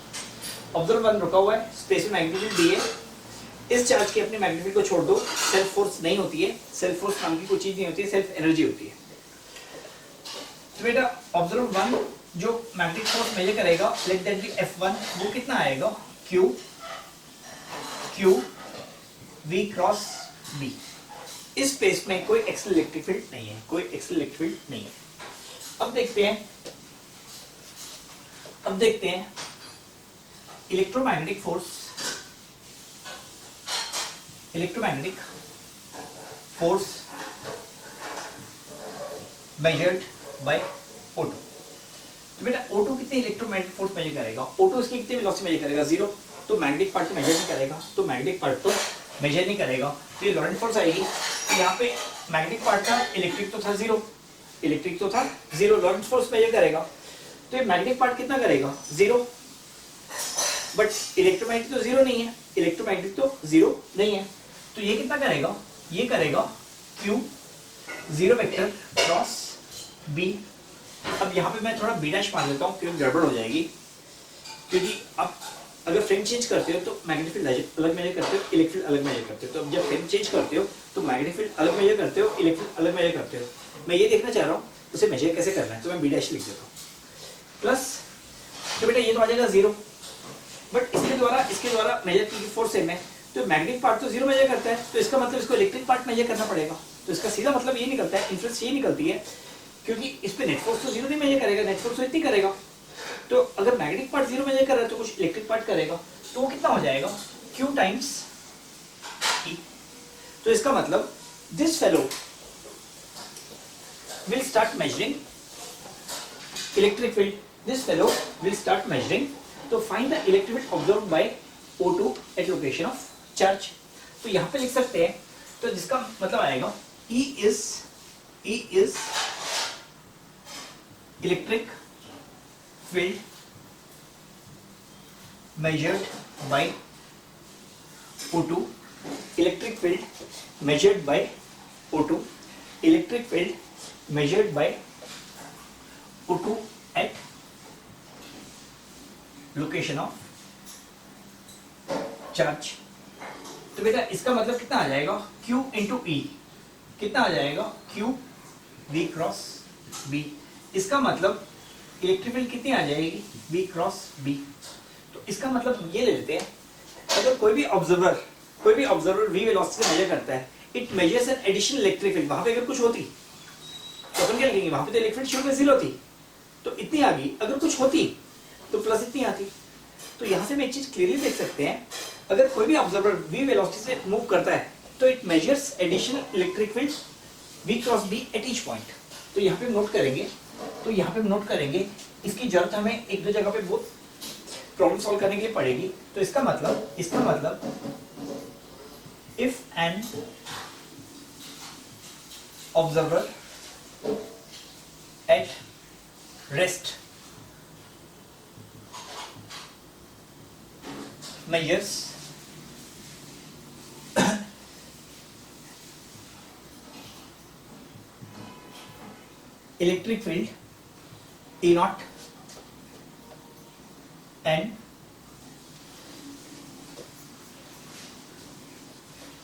Observer 1 रुका हुआ है, स्पेस में मैग्नेटिक फील्ड दी है, इस चार्ज की अपनी मैग्नेटिक फील्ड को छोड़ दो, सेल्फ फोर्स नहीं होती है, सेल्फ फोर्स नाम की कोई चीज नहीं होती है, सेल्फ एनर्जी होती है। तो बेटा ऑब्जर्वर 1 जो मैग्नेटिक फोर्स मेजर करेगा, लेट दैट बी F1, वो कितना आएगा, Q V क्रॉस B। इस स्पेस में कोई एक्सल इलेक्ट्रिक फील्ड नहीं है, कोई एक्सल इलेक्ट्रिक फील्ड नहीं है। अब देखते हैं electromagnetic force measured by O2। तो बेटा O2 कितने इलेक्ट्रोमैग्नेटिक फोर्स मेजर करेगा, O2 इसकी कितनी वेलोसिटी मेजर करेगा, 0। तो मैग्नेटिक पार्ट तो मेजर नहीं करेगा, तो ये लॉरेंट फोर्स आएगी। तो यहाँ पे मैग्नेटिक पार्ट का इलेक्ट्रिक तो था 0, लॉरेंट फोर्स मेजर करेगा। तो ये मैग्नेटिक पार्ट कितना करेगा, 0, बट इलेक्ट्रोमैग्नेटिक तो 0 नहीं है, तो ये कितना करेगा, ये करेगा Q 0 वेक्टर क्रॉस B। अब यहाँ पे मैं थोड़ा B डैश मान लेता हूँ क्योंकि गड़बड़ हो जाएगी, क्योंकि अब अगर फ्रेम चेंज करते हो तो मैग्नेटिक फील्ड अलग मेजर करते हो, इलेक्ट्रिक फील्ड अलग मेजर करते हो। तो अब जब फ्रेम चेंज करते हो तो मैग्नेटिक फील्ड अलग मेजर करते हो, इलेक्ट्रिक फील्ड अलग मेजर करते हो। मैं ये देखना चाह रहा हूँ उसे मेजर कैसे करना है, तो मैं B डैश लिख देता हूँ प्लस। तो बेटा ये तो आ जाएगा 0, बट इसके द्वारा मेजर की फोर्स सेम है, तो मैग्नेटिक पार्ट तो 0 मेजर करता है, तो इसका मतलब इसको इलेक्ट्रिक पार्ट मेजर करना पड़ेगा। तो इसका सीधा मतलब ये निकलता है, इन्फ्लुएंस ये निकलती है, क्योंकि इस पे नेट फोर्स तो 0 नहीं मेजर करेगा, नेट फोर्स तो इतनी करेगा। तो अगर मैग्नेटिक पार्ट 0 मेजर कर रहा है तो कुछ इलेक्ट्रिक पार्ट करेगा, तो वो कितना हो जाएगा, Q टाइम्स E। तो इसका मतलब this fellow will start measuring electric field, तो find the electric field observed by O2 at location of charge. तो यहाँ पे लिख सकते हैं, तो जिसका मतलब आएगा E is electric field measured by O2, electric field measured by O2 at location of charge। तो बेटा इसका मतलब कितना आ जाएगा, Q इंटू E कितना आ जाएगा, Q V क्रॉस B। इसका मतलब इलेक्ट्रिक फील्ड कितनी आ जाएगी, V क्रॉस B। तो इसका मतलब ये ले लेते हैं, अगर कोई भी ऑब्जर्वर V वेलोसिटी से मेजर करता है, it measures an additional electric field. वहां पे अगर कुछ होती तो अपन क्या लिखेंगे, वहां पे तो इलेक्ट्रिक फील्ड शुरू में 0 थी, तो इतनी आ गई, अगर कुछ होती तो प्लस इतनी आती। तो यहाँ से हम एक चीज क्लियरली देख सकते हैं, अगर कोई भी ऑब्जर्वर V वेलोसिटी से मूव करता है तो it measures additional electric field V cross B at each point. तो यहाँ पे नोट करेंगे, इसकी जरूरत हमें एक दो जगह पे बहुत प्रॉब्लम सॉल्व करने के लिए पड़ेगी। तो इसका मतलब if an observer at rest measures electric field E naught and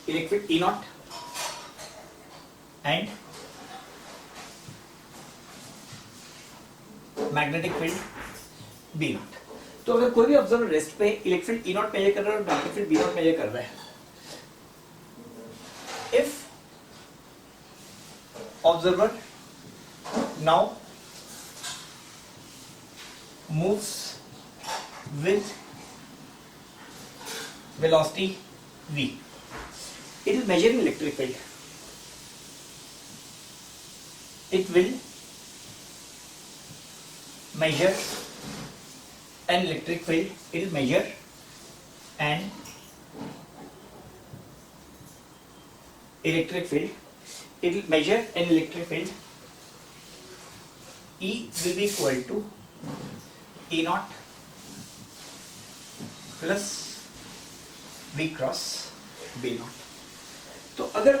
electric field E naught and magnetic field B naught। तो अगर कोई भी ऑब्जर्वर रेस्ट पे electric field E naught measure कर रहा है और magnetic field B naught measure कर रहा है, if observer now moves with velocity V, it is measuring electric field, it will measure an electric field, it will measure an electric field, it will measure an electric field, E will be equal to E naught plus V cross B naught। तो अगर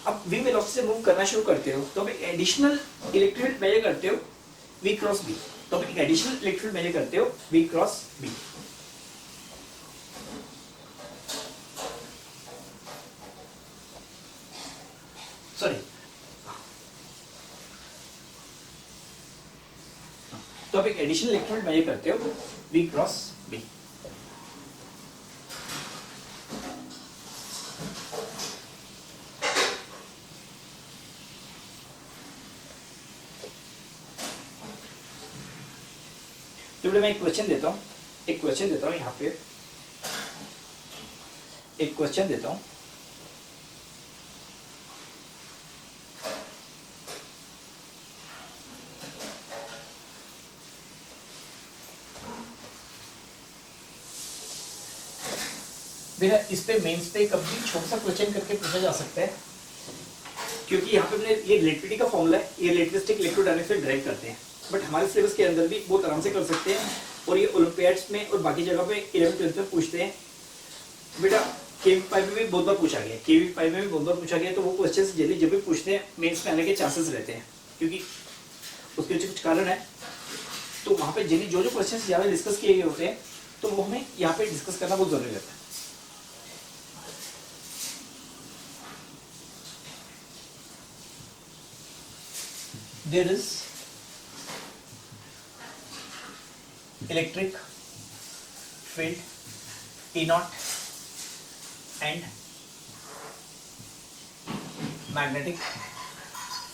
आप V velocity से move करना शुरू करते हो तो आप एडिशनल इलेक्ट्रिक फील्ड मेजर करते हो V क्रॉस B, तो आप एक एडिशनल इलेक्ट्रिक फील्ड मेजर करते हो V क्रॉस B। सॉरी, तो आप एक एडिशनल इलेक्ट्रोड मेजर करते हो V क्रॉस B। तो मैं एक क्वेश्चन देता हूँ, यहाँ पे एक क्वेश्चन देता हूँ। मेरा इस पे मेंस पे कभी छोटा सा क्वेश्चन करके पूछा जा सकता है, क्योंकि यहाँ पे हमने ये रिलेटिविटी का फॉर्मूला है, ये रिलेटिविस्टिक इलेक्ट्रोडायनेमिक्स से ड्राइव करते हैं, बट हमारे सिलेबस के अंदर भी बहुत आराम से कर सकते हैं। और ये ओलंपियाड्स में और बाकी जगह पे 11th-12th में पूछते हैं। बेटा KV5 में भी बहुत बार पूछा गया, KV5 में भी बहुत बार पूछा गया, तो वो क्वेश्चन जल्दी जब भी पूछते हैं मेंस में आने के चांसेस रहते हैं, क्योंकि उसके पीछे कुछ कारण है। तो वहाँ पे जो जो क्वेश्चन ज़्यादा डिस्कस किए गए होते हैं, तो वो हमें यहाँ पे डिस्कस करना बहुत जरूरी रहता है। There is electric field E0 and magnetic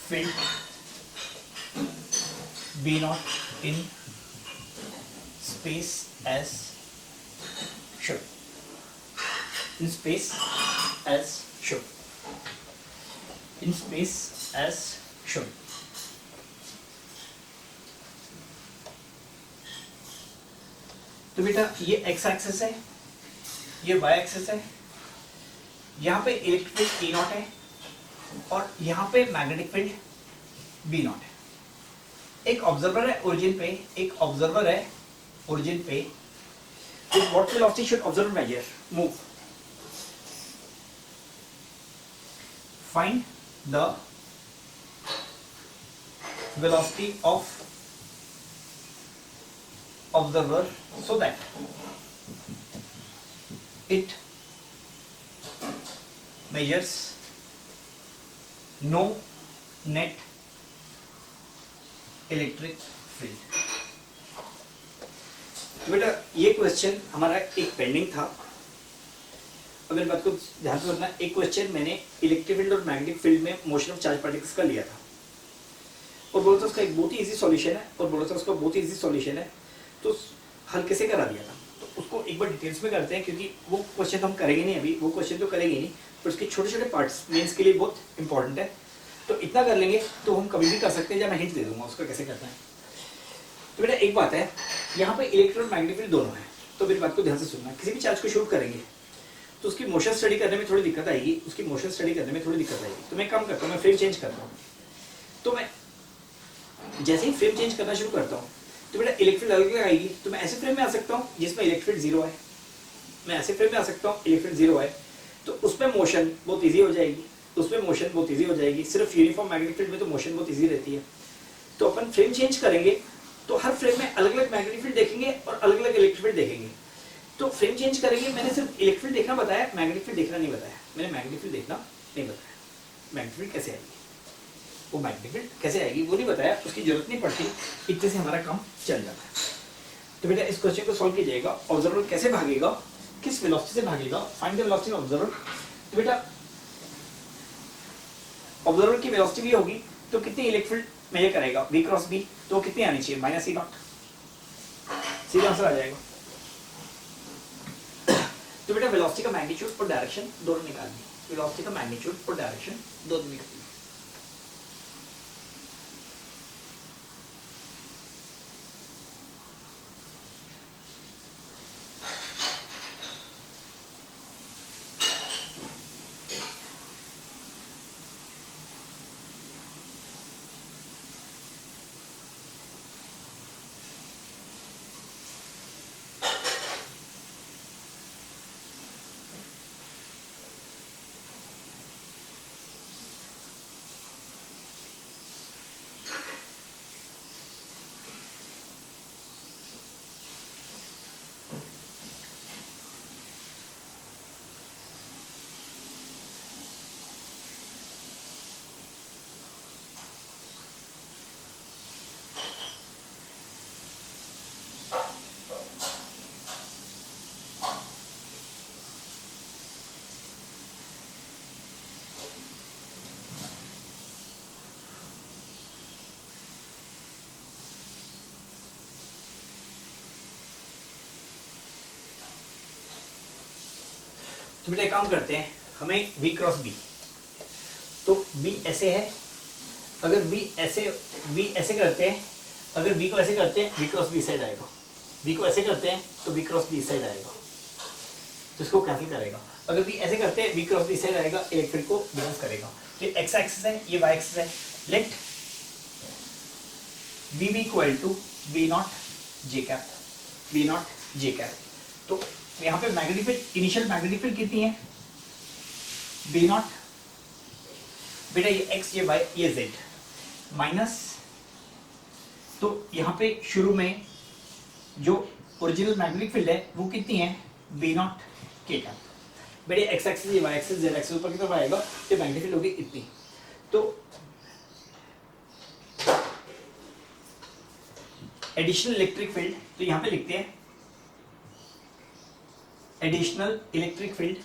field B0 in space as shown. In space as shown. In space as shown. तो बेटा ये एक्स एक्सिस है, ये वाई एक्सिस है, यहाँ पे इलेक्ट्रिक फील्ड E0 है और यहाँ पे मैग्नेटिक फील्ड B0 है। एक ऑब्जर्वर है ओरिजिन पे, एक ऑब्जर्वर है ओरिजिन पे। What velocity should observer measure? Move. Find the velocity of observer so that it measures no net electric field। तो बेटा ये क्वेश्चन हमारा एक पेंडिंग था। अब मेरी बात को ध्यान से सुनना। एक क्वेश्चन मैंने इलेक्ट्रिक फील्ड और मैग्नेटिक फील्ड में मोशन ऑफ चार्ज पार्टिकल्स का लिया था और बोला था उसका एक बहुत ही इजी सॉल्यूशन है, तो हल कैसे करा दिया था। तो उसको एक बार डिटेल्स में करते हैं, क्योंकि वो क्वेश्चन तो हम करेंगे नहीं अभी, वो क्वेश्चन तो करेंगे नहीं, पर उसके छोटे छोटे पार्ट्स मेंस के लिए बहुत इंपॉर्टेंट है। तो इतना कर लेंगे तो हम कभी भी कर सकते हैं, जब मैं हिंट दे दूंगा उसका कैसे करना है। तो बेटा एक बात है, यहाँ पे इलेक्ट्रॉन मैग्नेटिक फील्ड दोनों है। तो मेरी बात को ध्यान से सुनना। किसी भी चार्ज को शूट करेंगे तो उसकी मोशन स्टडी करने में थोड़ी दिक्कत आएगी, तो मैं काम करता हूँ, मैं फ्रेम चेंज करता हूँ। तो मैं जैसे ही फ्रेम चेंज करना शुरू करता हूँ तो बेटा इलेक्ट्रिक फील्ड अलग आएगी। तो मैं ऐसे फ्रेम में आ सकता हूँ जिसमें इलेक्ट्रिक फील्ड 0 है, मैं ऐसे फ्रेम में आ सकता हूँ इलेक्ट्रिक फील्ड 0 है, तो उसमें मोशन बहुत इजी हो जाएगी, सिर्फ यूनिफॉर्म मैग्नेटिक फील्ड में तो मोशन बहुत इजी रहती है। तो अपन फ्रेम चेंज करेंगे तो हर फ्रेम में अलग अलग मैग्नेटिक फील्ड देखेंगे और अलग अलग इलेक्ट्रिक फील्ड देखेंगे। तो फ्रेम चेंज करेंगे, मैंने सिर्फ इलेक्ट्रिक फील्ड देखना बताया, मैग्नेटिक फील्ड देखना नहीं बताया। मैग्नेटिक फील्ड कैसे आएगी, वो मैग्नेटिक फील्ड कैसे आएगी वो नहीं बताया, उसकी जरूरत नहीं पड़ती, इतने से हमारा काम चल जाता है। तो बेटा इस क्वेश्चन को सॉल्व कीजिएगा। ऑब्जर्वर कैसे भागेगा, किस वेलोसिटी से भागेगा, find the velocity of observer. तो बेटा ऑब्जर्वर की वेलोसिटी भी होगी तो कितनी इलेक्ट्रिक फील्ड मेजर करेगा, V क्रॉस B, तो कितनी आनी चाहिए, -E0। सीधा आंसर आ जाएगा। तो बेटा वेलोसिटी का मैग्नीट्यूड और डायरेक्शन दोनों निकालनी, तो बेटा एक काम करते हैं, हमें V क्रॉस B, तो B ऐसे है, अगर V ऐसे करते हैं, अगर V को ऐसे करते हैं V क्रॉस B साइड आएगा, V को ऐसे करते हैं तो V क्रॉस B साइड आएगा, तो इसको कैंसिल करेगा। अगर V ऐसे करते हैं V क्रॉस B साइड आएगा, इलेक्ट्रिक को बैलेंस करेगा। ये x एक्सिस है, ये y एक्सिस है। Let VB equal to V naught J cap, V naught J cap. तो यहाँ पे magnetic field, initial magnetic field कितनी है, B नॉट, बेटा ये x, ये y, ये z माइनस, तो यहाँ पे शुरू में जो ओरिजिनल मैग्नेटिक फील्ड है वो कितनी है, B नॉट K कैप। बेटे x एक्सिस, ये y एक्सिस, z एक्सिस ऊपर की तरफ आएगा, तो मैग्नेटिक फील्ड होगी इतनी। तो एडिशनल इलेक्ट्रिक फील्ड, तो यहाँ पे लिखते हैं additional electric field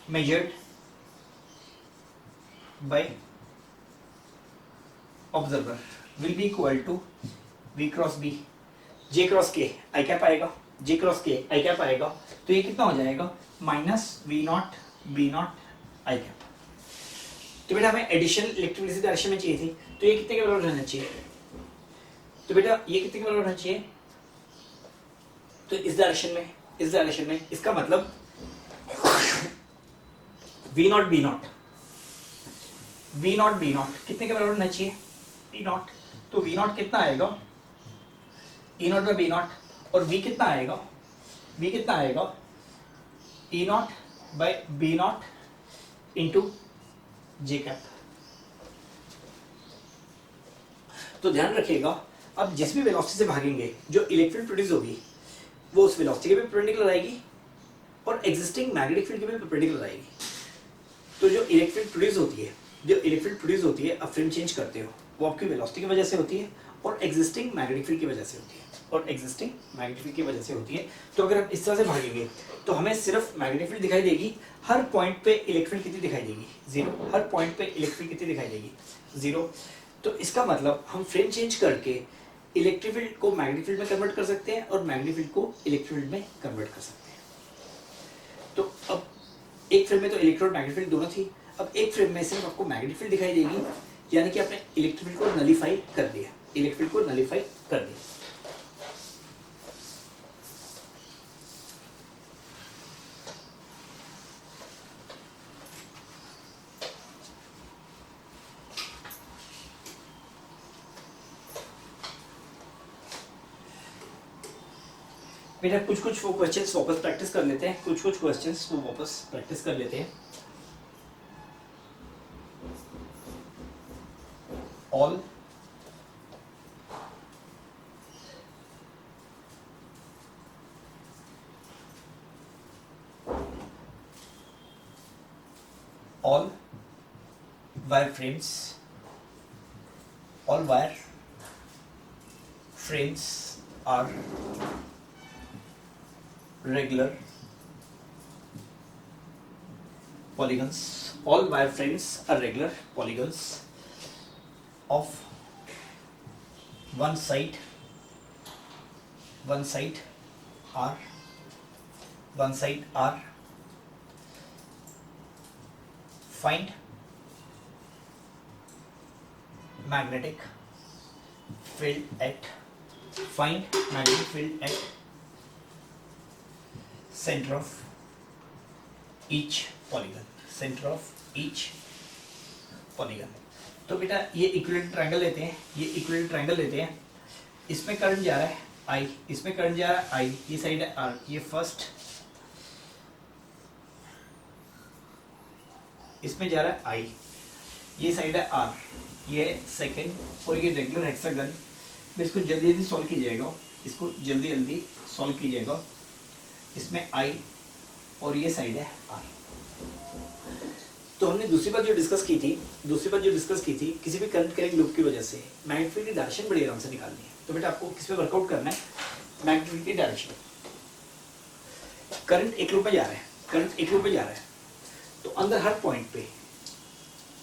measured by observer will be equal to V cross B, J cross K, I cap आएगा, J cross K, I cap आएगा, तो ये कितना हो जाएगा, minus V not B not I cap. तो बेटा हमें एडिशनल इलेक्ट्रिक फील्ड डायरेक्शन में चाहिए थी, तो ये कितने के बराबर रहना चाहिए, तो बेटा ये कितने के बराबर रहना चाहिए, तो इस डायरेक्शन में, इसका मतलब V नॉट B नॉट कितने के बराबर होना चाहिए, P नॉट। तो V नॉट कितना आएगा, E not by B not, और V कितना आएगा, E not by B not into J cap. तो ध्यान रखिएगा, अब जिस भी वेलोसिटी से भागेंगे जो इलेक्ट्रिक फील्ड प्रोड्यूस होगी वो उस वेलोसिटी के भी परपेंडिकुलर आएगी और एग्जिस्टिंग मैग्नेटिक फील्ड के भी परपेंडिकुलर आएगी। तो जो इलेक्ट्रिक फील्ड प्रोड्यूस होती है, अब फ्रेम चेंज करते हो, वो आपकी वेलोसिटी की वजह से होती है और एग्जिस्टिंग मैग्नेटिक फील्ड की वजह से होती है, तो अगर आप इस तरह से भागेंगे तो हमें सिर्फ मैग्नेटिक फील्ड दिखाई देगी, हर पॉइंट पे इलेक्ट्रिक फील्ड कितनी दिखाई देगी, 0। हर पॉइंट पे इलेक्ट्रिक फील्ड कितनी दिखाई देगी, 0। तो इसका मतलब हम फ्रेम चेंज करके इलेक्ट्रिक फील्ड को मैग्नेटिक फील्ड में कन्वर्ट कर सकते हैं और मैग्नेटिक फील्ड को इलेक्ट्रिक फील्ड में कन्वर्ट कर सकते हैं। तो अब एक फ्रेम में तो इलेक्ट्रिक और मैग्नेटिक फील्ड दोनों थी, अब एक फ्रेम में सिर्फ आपको मैग्नेटिक फील्ड दिखाई देगी, यानी कि आपने इलेक्ट्रिक फील्ड को नलीफाई कर दिया, बेटा कुछ वो क्वेश्चंस वापस प्रैक्टिस कर लेते हैं, all wire frames are regular polygons. All wire frames are regular polygons of one side R. Find magnetic field at center of each polygon. तो बेटा ये इक्विलेटरल ट्रायंगल लेते हैं, इसमें करंट जा रहा है I, इसमें करंट जा रहा है I, ये साइड है R, ये फर्स्ट, इसमें जा रहा है I, ये साइड है R, ये सेकंड, और ये रेगुलर हेक्सागन। इसको जल्दी सॉल्व कीजिएगा, इसमें I और ये साइड है R। तो हमने दूसरी बात जो डिस्कस की थी, किसी भी करंट कैरिंग लूप की वजह से मैग्नेटिक फील्ड की डायरेक्शन बड़ी आराम से निकालनी है। तो बेटा आपको किस पे वर्कआउट करना है, मैग्नेटिक फील्ड की डायरेक्शन। करंट एक लूप में जा रहा है, तो अंदर हर पॉइंट पे,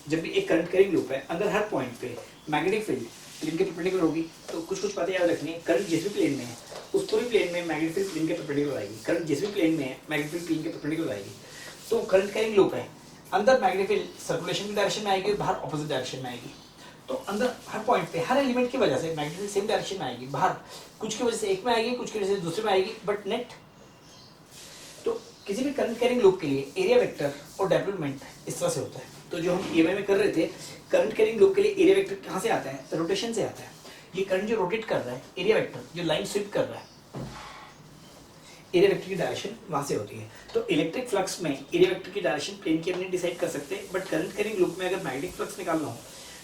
जब भी एक करंट कैरिंग लूप है, अंदर हर पॉइंट पे मैग्नेटिक फील्ड प्लेन के परपेंडिकुलर होगी। तो कुछ बातें याद रखनी है, करंट जिस भी प्लेन में है उस पूरी प्लेन में मैग्नेटिक फील्ड प्लेन के परपेंडिकुलर आएगी, करंट जिस भी प्लेन में है मैग्नेटिक फील्ड प्लेन के परपेंडिकुलर आएगी। तो करंट कैरिंग लूप है, अंदर मैग्नेटिक फील्ड सर्कुलेशन की डायरेक्शन में आएगी, बाहर ऑपोजिट डायरेक्शन में आएगी। तो अंदर हर पॉइंट पे हर एलिमेंट की वजह से मैग्नेटिक फील्ड सेम डायरेक्शन में आएगी, बाहर कुछ की वजह से एक में आएगी, कुछ की वजह से दूसरे में आएगी, बट नेट। तो किसी भी करंट कैरिंग लूप के लिए एरिया वेक्टर और डेवलपमेंट इस तरह से होता है। तो जो हम ईएमआई में कर रहे थे, करंट कैरिंग लूप के लिए एरिया वेक्टर कहाँ से आता है? रोटेशन से आता है। ये करंट जो रोटेट कर रहा है, एरिया वेक्टर जो लाइन स्वीप कर रहा है, एरिया वेक्टर की डायरेक्शन वहां से होती है। तो इलेक्ट्रिक फ्लक्स में एरिया वेक्टर की डायरेक्शन प्लेन की अपनी डिसाइड कर सकते हैं, बट करंट कैरिंग लूप में अगर मैग्नेटिक फ्लक्स निकालना हो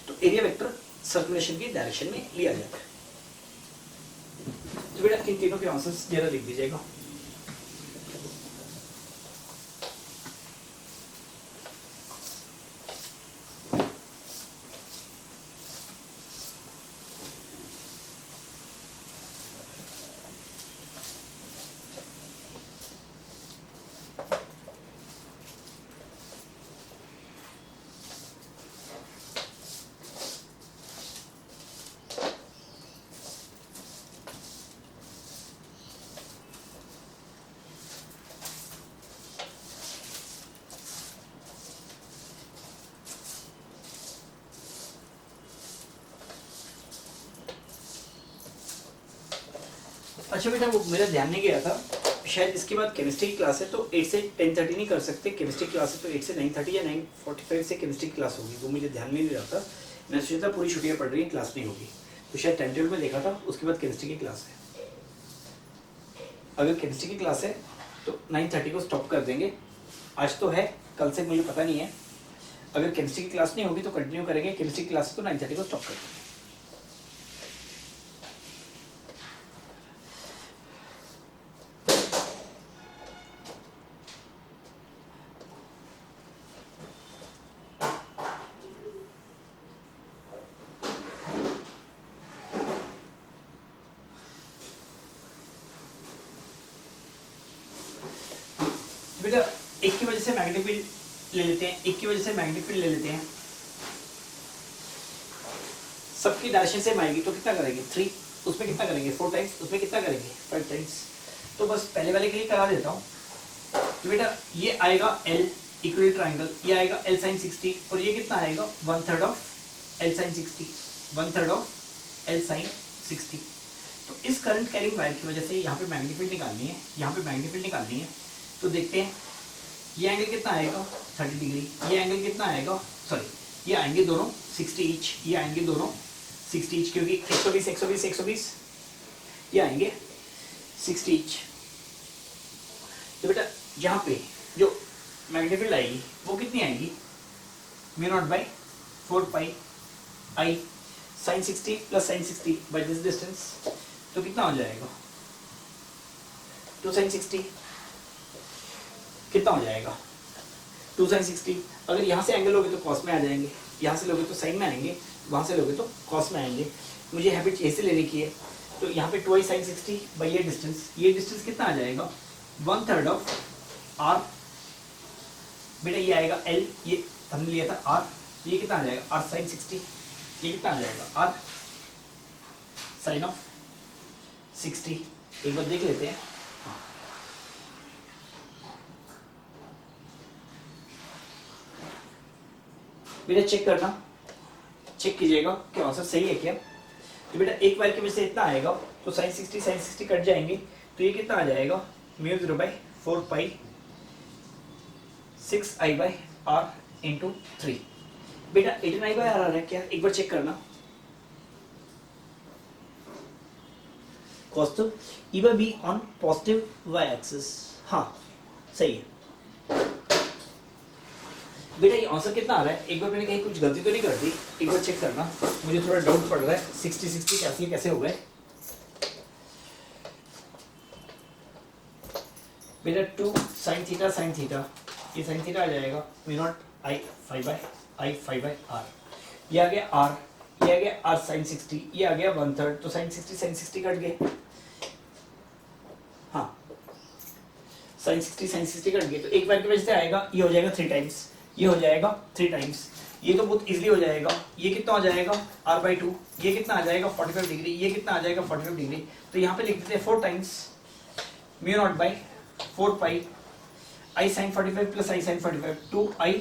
तो एरिया वेक्टर सर्कुलेशन की डायरेक्शन में लिया जाता है। तो बेटा इन तीनों के आंसर्स जरा लिख दीजिएगा। अच्छा बेटा वो मेरा ध्यान नहीं गया था, शायद इसके बाद केमिस्ट्री की क्लास है, तो 8 से 10:30 नहीं कर सकते। केमिस्ट्री क्लास है तो 8 से 9:30 या 9:45 से केमिस्ट्री की क्लास होगी, वो मुझे ध्यान में नहीं रहा था। मैं सोचा था पूरी छुट्टियाँ पड़ रही हैं, क्लास नहीं होगी, तो शायद टाइम टेबल में देखा था उसके बाद केमिस्ट्री की क्लास है। अगर केमिस्ट्री की क्लास है तो 9:30 को स्टॉप कर देंगे। आज तो है, कल से मुझे पता नहीं है। अगर केमिस्ट्री की क्लास नहीं होगी तो कंटिन्यू करेंगे, केमिस्ट्री की क्लास है तो 9:30 को स्टॉप कर देंगे। बेटा एक की वजह से मैग्नेटिक फील्ड ले लेते हैं, एक की वजह से मैग्नेटिक फील्ड ले लेते हैं, सबकी डायरेक्शन सेम आएगी तो कितना करेंगे? 3, उसमें कितना करेंगे? 4 टाइम्स, उसमें कितना करेंगे? 5 टाइम्स। तो बस पहले वाले के लिए करा देता हूँ। तो बेटा ये आएगा L इक्वल ट्राइंगल, ये आएगा L sin 60, और ये कितना आएगा? 1/3 of L sin 60, 1/3 of L sin 60। तो इस करंट कैरिंग वायर की वजह से यहाँ पे मैग्नेटिक फील्ड निकालनी है, यहाँ पे मैग्नेटिक फील्ड निकालनी है। तो देखते हैं ये एंगल कितना आएगा? 30 डिग्री। ये एंगल कितना आएगा? सॉरी, ये आएंगे दोनों 60 ईच, ये आएंगे दोनों 60 ईच, क्योंकि 120 120 120 ये आएंगे 60 ईच। तो बेटा यहाँ पे जो मैग्नेटिक फील्ड आएगी वो कितनी आएगी? μ0/4 pi I sin 60 plus sin 60 by this distance. तो कितना हो जाएगा? 2 sin 60 कितना हो जाएगा? 2 sin 60। अगर यहाँ से एंगल लोगे तो कॉस में आ जाएंगे, यहाँ से लोगे तो साइन में आएंगे, वहाँ से लोगे तो कॉस में आएंगे। मुझे हैबिट ऐसे लेने की है, तो यहाँ पे 2i sin 60 बाई ये डिस्टेंस कितना आ जाएगा? 1/3 ऑफ r। बेटा ये आएगा L, ये हमने लिया था r, ये कितना आ जाएगा? r sin 60, ये कितना आ जाएगा? r sin of 60। एक बार देख लेते हैं। बेटा चेक करना, चेक कीजिएगा कि आंसर सही है क्या। तो बेटा एक वायर की वजह से इतना आएगा, तो sin 60 कट जाएंगे, तो ये कितना आ जाएगा? μ0/4 पाई 6i/r इंटू 3। बेटा 18i/r आ रहा है क्या? एक बार चेक करना। cos to e by b on positive y axis, हाँ सही है। बेटा ये आंसर कितना आ रहा है? एक बार मैंने कहीं कुछ गलती तो नहीं कर दी, एक बार चेक करना, मुझे थोड़ा डाउट पड़ रहा है। 60 कैसे हो गए? बेटा 2 sin थीटा, ये sin थीटा आ जाएगा μ0I/r। ये आ गया r, ये आ गया r sin 60, ये आ गया 1/3, तो sin 60 कट गए। हाँ sin 60 कट गए, तो एक बार की वजह से आएगा, ये हो जाएगा 3 टाइम्स, ये हो जाएगा 3 टाइम्स। ये तो बहुत इजीली हो जाएगा। ये कितना हो जाएगा r/2, ये कितना आ जाएगा 45 डिग्री, ये कितना आ जाएगा 45 डिग्री। तो यहाँ पे लिख देते हैं 4 times μ0/4 pi I sin 45 plus I sin 45 2I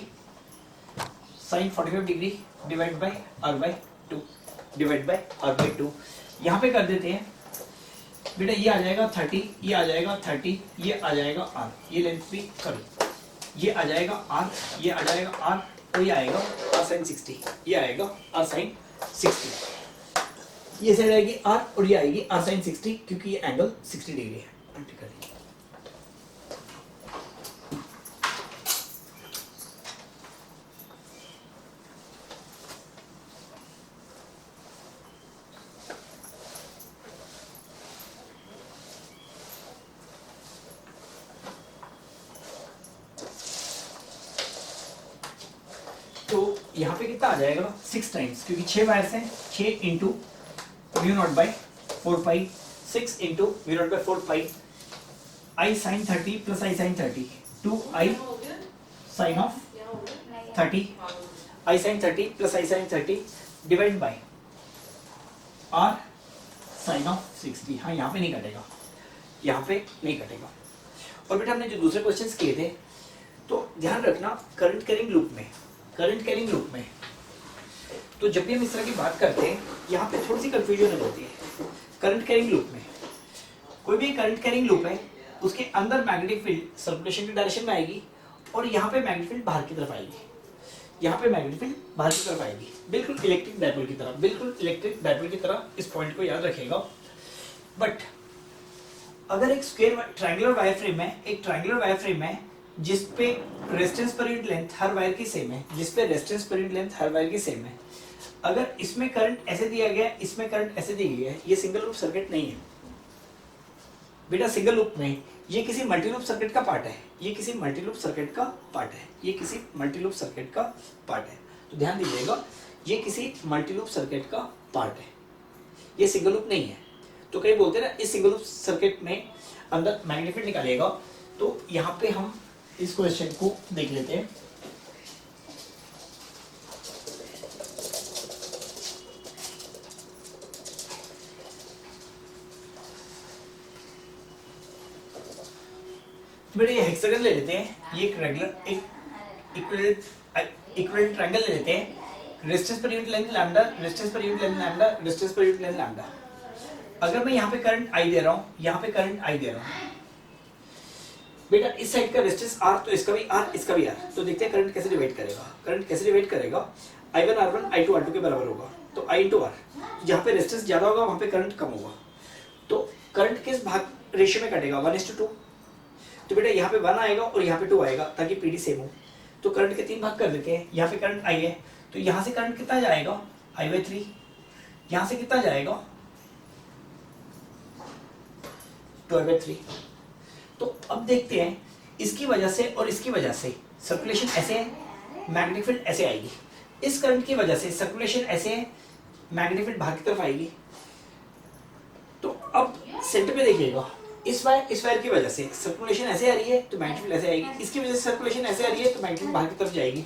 sin 45 degree divide by r/2 यहाँ पे कर देते हैं बेटा। ये आ जाएगा 30, ये आ जाएगा 30, ये आ जाएगा r, ये लेंथ भी सॉरी, ये आ जाएगा r, ये आ जाएगा r, और ये आएगा r sin 60, ये आएगा r sin 60। ये साइड आएगी r और ये आएगी r sin 60 क्योंकि ये एंगल 60 डिग्री है। तो यहाँ पे कितना आ जाएगा 6 टाइम्स, क्योंकि 6 वायर्स हैं, 6 into μ0/4 pi, 6 into μ0/4 pi I sin 30 plus I sin 30 2I sin of 30 I sin 30 plus I sin 30 divide by R sin of 60। हाँ यहाँ पे नहीं कटेगा, यहाँ पे नहीं कटेगा। और बेटा हमने जो दूसरे क्वेश्चंस किए थे, तो ध्यान रखना करंट कैरिंग लूप में तो जब भी हम इस तरह की बात करते हैं यहाँ पे थोड़ी सी कंफ्यूजन हो जाती है। करंट कैरिंग लूप में कोई भी करंट कैरिंग लूप है, उसके अंदर मैग्नेटिक फील्ड सर्कुलेशन की डायरेक्शन में आएगी और यहाँ पे मैग्नेटिक फील्ड बाहर की तरफ आएगी, यहाँ पे मैग्नेटिक फील्ड बाहर की तरफ आएगी, बिल्कुल इलेक्ट्रिक डायपोल की तरह, बिल्कुल इलेक्ट्रिक डायपोल की तरह। इस पॉइंट को याद रखिएगा। बट अगर एक ट्रायंगुलर वायर फ्रेम है, एक ट्रायंगुलर वायर फ्रेम है जिसपे रेजिस्टेंस पर यूनिट लेंथ हर वायर की सेम है, अगर इसमें करंट ऐसे दिया गया है, इसमें करंट ऐसे दी गई है, ये सिंगल लूप सर्किट नहीं है बेटा। सिंगल लूप में ये किसी मल्टी लूप सर्किट का पार्ट है, तो ध्यान दीजिएगा, ये किसी मल्टी लूप सर्किट का पार्ट है, ये सिंगल लूप नहीं है। तो कई बोलते हैं ना इस सिंगल लूप सर्किट में अंदर मैग्नेटिक फील्ड निकालेगा। तो यहाँ पे हम इस क्वेश्चन को देख लेते हैं। बेटा ये हेक्सागन ले लेते हैं, ये एक रेगुलर एक इक्विवेलेंट ट्रायंगल ले लेते हैं। Resistance per unit length lambda, resistance per unit length lambda, resistance per unit length lambda. अगर मैं यहाँ पे करंट I दे रहा हूँ, यहाँ पे करंट I दे रहा हूँ बेटा, इस साइड का रेजिस्टेंस R, तो इसका भी R, इसका भी R। तो देखते हैं करंट कैसे डिवाइड करेगा। I1 R1 I2 R2 के बराबर होगा, तो I into R। जहाँ पे रेजिस्टेंस ज्यादा होगा वहाँ पे करंट कम होगा, तो करंट किस भाग रेशियो में कटेगा 1:2। तो बेटा यहाँ पे 1 आएगा और यहाँ पे 2 आएगा ताकि PD सेम हो। तो करंट के 3 भाग कर देते हैं। यहाँ पे करंट I है, तो यहाँ से करंट कितना जाएगा I/3, यहाँ से कितना जाएगा 2/3। तो अब देखते हैं इसकी वजह से और इसकी वजह से सर्कुलेशन ऐसे है, मैग्नेटिक फील्ड ऐसे आएगी। इस करंट की वजह से सर्कुलेशन ऐसे है, मैग्नेटिक फील्ड बाहर की तरफ आएगी। तो अब सेंटर पे देखिएगा, इस वायर की वजह से सर्कुलेशन ऐसे आ रही है तो मैग्नेटिक फील्ड ऐसे आएगी, इसकी वजह से सर्कुलेशन ऐसे आ रही है तो मैग्नेटिक फील्ड बाहर की तरफ जाएगी।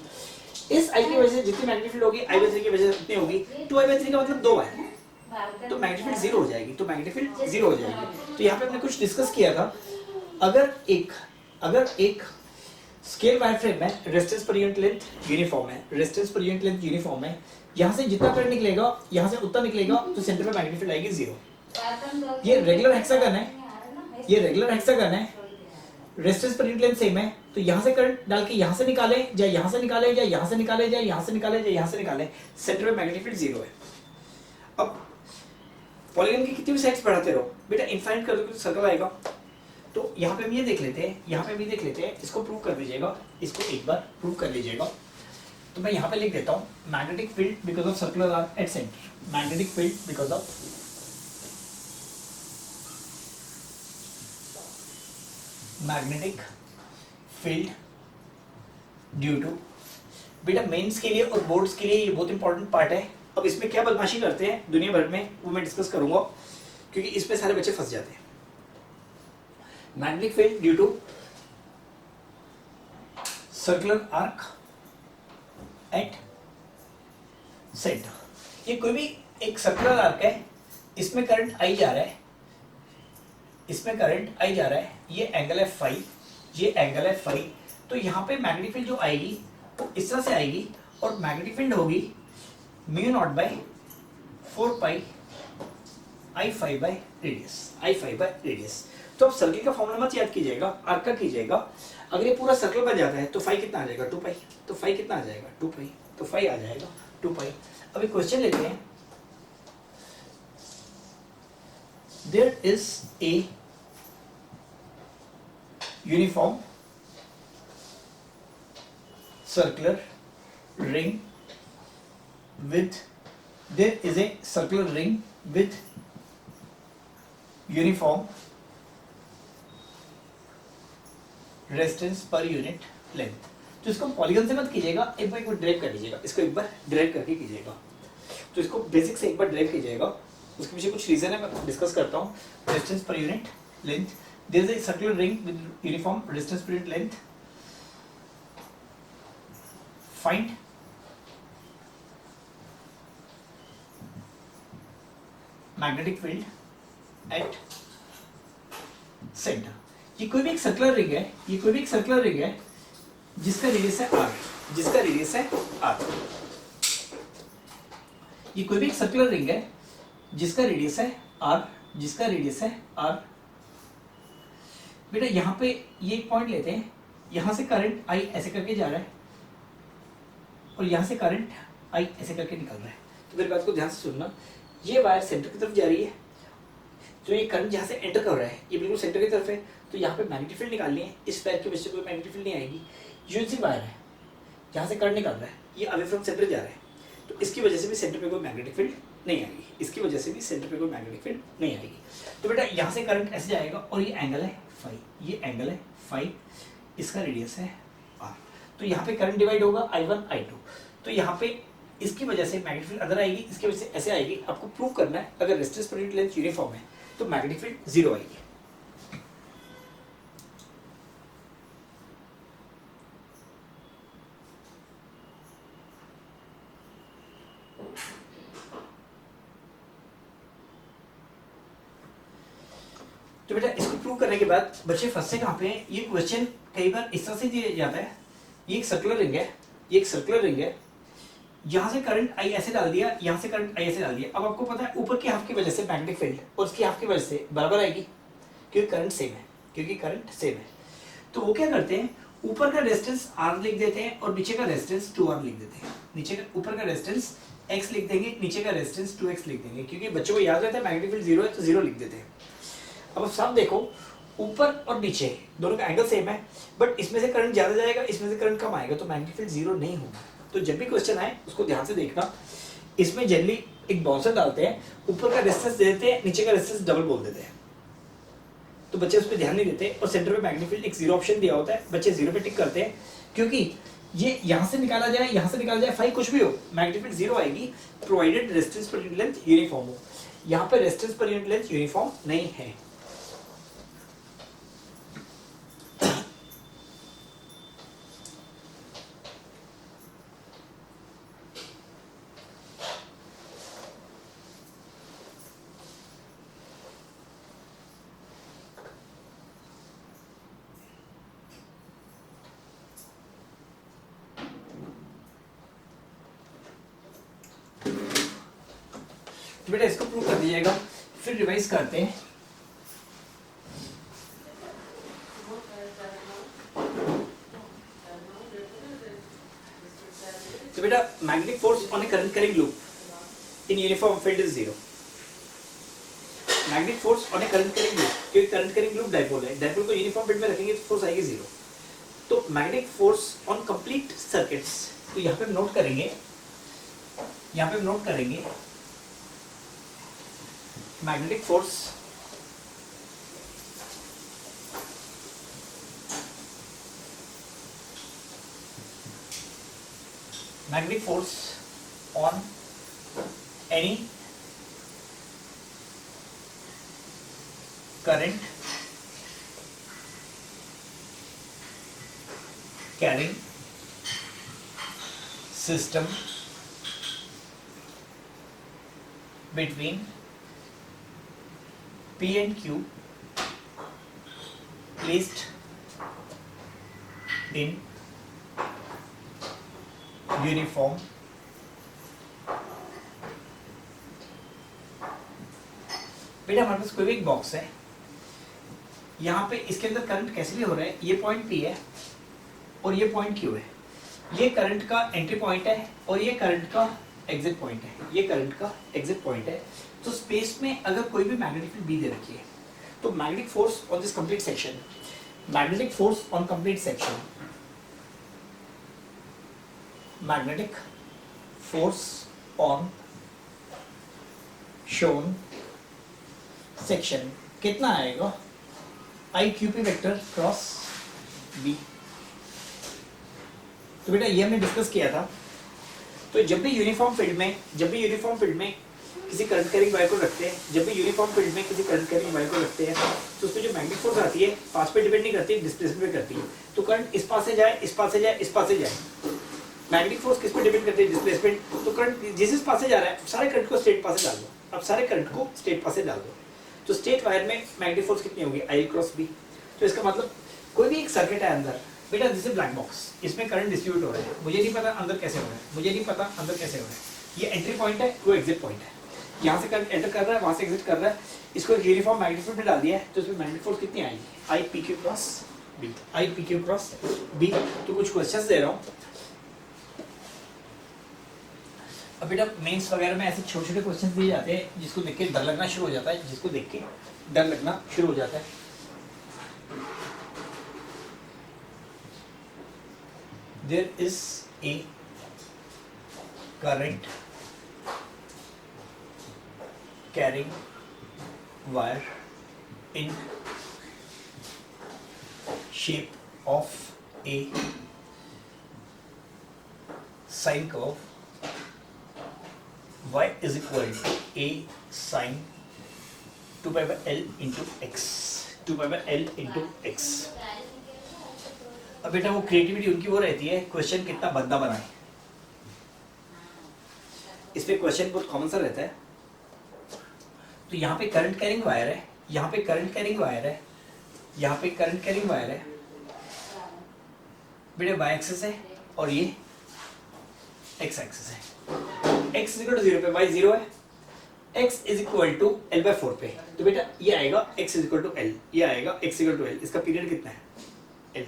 इस I की वजह से जितनी मैग्नेटिक फील्ड होगी I/3 की वजह से उतनी होगी। 2I/3 का मतलब 2 वायर, तो मैग्नेटिक फील्ड 0 हो जाएगी। तो यहाँ पे हमने कुछ डिस्कस किया था। अगर एक स्केल वायर फ्रेम में resistance per unit length uniform है, यहाँ से जितना करंट निकलेगा यहाँ से उतना निकलेगा, तो सेंटर में मैग्नेटिक फील्ड आएगी 0। ये रेगुलर हेक्सागन है, resistance per unit length same है, तो यहाँ से करंट डाल के यहाँ से निकाले, या यहाँ से निकाले, या यहाँ से निकाले, या यहाँ से निकाले, या यहाँ से निकाले, सेंटर में मैग्नेटिक फील्ड 0 है। अब पॉलीगन की कितनी भी साइड्स बढ़ाते रहो बेटा, इनफाइनाइट कर दोगे तो सर्कल आएगा। तो यहाँ पे हम ये देख लेते हैं, इसको प्रूव कर दीजिएगा, इसको एक बार प्रूव कर लीजिएगा। तो मैं यहाँ पे लिख देता हूँ magnetic field because of circular arc at centre, magnetic field because of magnetic field due to. बेटा मेंस के लिए और बोर्ड्स के लिए ये बहुत इंपॉर्टेंट पार्ट है। अब इसमें क्या बदमाशी करते हैं दुनिया भर में वो मैं डिस्कस करूंगा, क्योंकि इसमें सारे बच्चे फंस जाते हैं। Magnetic field due to circular arc at centre. ये कोई भी एक सर्कुलर आर्क है, इसमें करंट आई जा रहा है, इसमें करंट आई जा रहा है, ये एंगल है फाई, ये एंगल है फाई। तो यहाँ पे मैग्नेटिक फील्ड जो आएगी वो इस तरह से आएगी और मैग्नेटिक फील्ड होगी mu naught by 4 pi I five by radius, I five by radius. तो अब सर्किल का फॉर्मूला मत याद कीजिएगा, आर्क का कीजिएगा। अगर ये पूरा सर्कल बन जाता है तो फाई कितना आ जाएगा 2 पाई, तो फाई कितना आ जाएगा 2 पाई, तो फाई आ जाएगा 2 पाई। अभी क्वेश्चन लेते हैं। There is a uniform circular ring with, there is a circular ring with uniform resistance per unit length। तो इसको पॉलीगन से मत कीजिएगा, एक बार ड्राइव कर लीजिएगा, इसको एक बार ड्राइव करके कीजिएगा। तो इसको बेसिक से एक बार ड्राइव कीजिएगा, उसके पीछे कुछ रीजन है, मैं डिस्कस करता हूँ। Resistance per unit length, there is a circular ring with uniform resistance per unit length, find magnetic field at centre. ये कोई भी एक सर्कुलर रिंग है, ये कोई भी एक सर्कुलर रिंग है जिसका रेडियस है आर, जिसका रेडियस है आर। ये कोई भी एक सर्कुलर रिंग है जिसका रेडियस है आर, जिसका रेडियस है आर। बेटा यहाँ पे ये एक पॉइंट लेते हैं, यहाँ से करंट आई ऐसे करके जा रहा है और यहाँ से करंट आई ऐसे करके निकल रहा है। तो मेरी बात को ध्यान से सुनना, ये वायर सेंटर की तरफ जा रही है, तो ये करंट जहाँ से एंटर कर रहा है ये बिल्कुल सेंटर की तरफ है। तो यहाँ पे मैग्नेटिक फील्ड निकालनी है, इस वायर की वजह से कोई मैग्नेटिक फील्ड नहीं आएगी। यूनिसी वायर है, जहाँ से करंट निकल रहा है ये अवे फ्रॉम सेंटर जा रहा है, तो इसकी वजह से भी सेंटर पे कोई मैग्नेटिक फील्ड नहीं आएगी, इसकी वजह से भी सेंटर पे कोई मैग्नेटिक फील्ड नहीं आएगी। तो बेटा यहाँ से करंट ऐसे जाएगा और ये एंगल है फाई, ये एंगल है फाई, इसका रेडियस है आर। तो यहाँ पे करंट डिवाइड होगा I1 I2। तो यहाँ पे इसकी वजह से मैग्नेटिक फील्ड अंदर आएगी, इसकी वजह से ऐसे आएगी। आपको प्रूव करना है अगर resistance per unit length uniform है तो मैग्नेटिक फील्ड 0 आएगी। तो बेटा इसको प्रूव करने के बाद बच्चे फंसते कहाँ पे हैं? ये क्वेश्चन कई बार इस तरह से दिया जाता है, ये एक सर्कुलर रिंग है, ये एक सर्कुलर रिंग है, यहाँ से करंट आई ऐसे डाल दिया, यहाँ से करंट आई ऐसे डाल दिया। अब आपको पता है ऊपर की हाफ की वजह से मैग्नेटिक फील्ड और उसकी हाफ की वजह से बराबर आएगी, क्योंकि करंट सेम है, क्योंकि करंट सेम है। तो वो क्या करते हैं, ऊपर का रेजिस्टेंस R लिख देते हैं और नीचे का रेजिस्टेंस 2R लिख देते हैं। नीचे का, ऊपर का रेजिस्टेंस X लिख देंगे, नीचे का रेजिस्टेंस 2X लिख देंगे, क्योंकि बच्चों को याद रहता है मैग्नेटिक फील्ड 0 है तो 0 लिख देते हैं। अब सब देखो, ऊपर और नीचे दोनों का एंगल सेम है, बट इसमें से करंट ज्यादा जाएगा, इसमें से करंट कम आएगा, तो मैग्नेटिक फील्ड 0 नहीं होगा। तो जब भी क्वेश्चन आए उसको ध्यान से देखना। इसमें जनरली एक बाउंसर डालते हैं, ऊपर का रेजिस्टेंस दे देते हैं, नीचे का रेजिस्टेंस डबल बोल देते हैं, तो बच्चे उस पर ध्यान नहीं देते और सेंटर पे मैग्नेटिक फील्ड एक 0 ऑप्शन दिया होता है, बच्चे 0 पे टिक करते हैं, क्योंकि ये यहाँ से निकाला जाए, यहाँ से निकाला जाए, फाई कुछ भी हो, मैग्नेटिक फील्ड 0 आएगी provided resistance per unit length uniform हो। यहाँ पे resistance per unit length uniform नहीं है। बेटा इसको प्रूव कर दीजिएगा, फिर रिवाइज करते हैं। तो बेटा magnetic force on A current carrying loop in uniform field is 0। Magnetic force on A current carrying loop, क्योंकि करंट कैरिंग लूप डाइपोल है, डाइपोल को यूनिफॉर्म फील्ड में रखेंगे तो फोर्स आएगी 0। तो magnetic force on complete circuits, तो यहाँ पे नोट करेंगे, यहाँ पे नोट करेंगे magnetic force magnetic force on any current carrying system between P and Q placed in uniform बेटा हमारे पास कोई भी एक बॉक्स है, यहाँ पे इसके अंदर करंट कैसे भी हो रहा है, ये पॉइंट P है और ये पॉइंट Q है, ये करंट का एंट्री पॉइंट है और ये करंट का एग्जिट पॉइंट है, ये करंट का एग्जिट पॉइंट है। तो स्पेस में अगर कोई भी मैग्नेटिक फील्ड B दे रखी है, तो magnetic force on this complete section, magnetic force on complete section, magnetic force on shown section कितना आएगा, I Q P vector cross B. तो बेटा ये हमने डिस्कस किया था। तो जब भी यूनिफॉर्म फील्ड में किसी करंट कैरिंग वायर को रखते हैं, जब भी यूनिफॉर्म फील्ड में किसी करंट कैरिंग वायर को रखते हैं, तो उसमें जो मैग्नेटिक फोर्स आती है पाथ पे डिपेंड नहीं करती, डिस्प्लेसमेंट पे करती है। तो करंट इस पास से जाए, इस पास से जाए, इस पास से जाए, मैग्नेटिक फोर्स किस पे डिपेंड करती है, डिस्प्लेसमेंट। तो करंट जिस पास से जा रहा है सारे करंट को स्ट्रेट पास से डाल दो, अब सारे करंट को स्ट्रेट पास से डाल दो, तो स्ट्रेट वायर में मैग्नेटिक फोर्स कितनी होगी, आई क्रॉस बी। तो इसका मतलब कोई भी एक सर्किट है अंदर, बेटा दिस इज ब्लैक बॉक्स, इसमें करंट डिस्ट्रीब्यूट हो रहा है, मुझे नहीं पता अंदर कैसे हो रहा है, मुझे नहीं पता अंदर कैसे हो रहा है। ये एंट्री पॉइंट है, वो एग्जिट पॉइंट है, यहाँ से करंट एंटर कर रहा है, वहाँ से एग्जिट कर रहा है, इसको एक यूनिफॉर्म मैग्नेटिक फील्ड में डाल दिया है, तो इसमें मैग्नेटिक फोर्स कितनी आएगी, I P Q cross B, I P Q cross B. तो कुछ क्वेश्चंस दे रहा हूँ। अब बेटा मेंस वगैरह में ऐसे छोटे छोटे क्वेश्चन दिए जाते हैं जिसको देख के डर लगना शुरू हो जाता है, जिसको देख के डर लगना शुरू हो जाता है। There is a current carrying wire in shape of a sine curve, y is equal to a sine 2 pi by L into x, 2 pi by L into x। अब बेटा वो क्रिएटिविटी उनकी वो रहती है, क्वेश्चन कितना बंदा बनाए, इस पे क्वेश्चन बहुत कॉमन सा रहता है। तो यहाँ पे करंट कैरिंग वायर है, यहाँ पे करंट कैरिंग वायर है, यहाँ पे करंट कैरिंग वायर है, बेटा वाई एक्सिस है और ये एक्स एक्सिस है। एक्स इज इक्वल टू 0 पे वाई 0 है, X is equal to L by 4 पे, तो बेटा ये आएगा X is equal to L, ये आएगा एक्स इक्वल टू एल। इसका पीरियड कितना है, एल,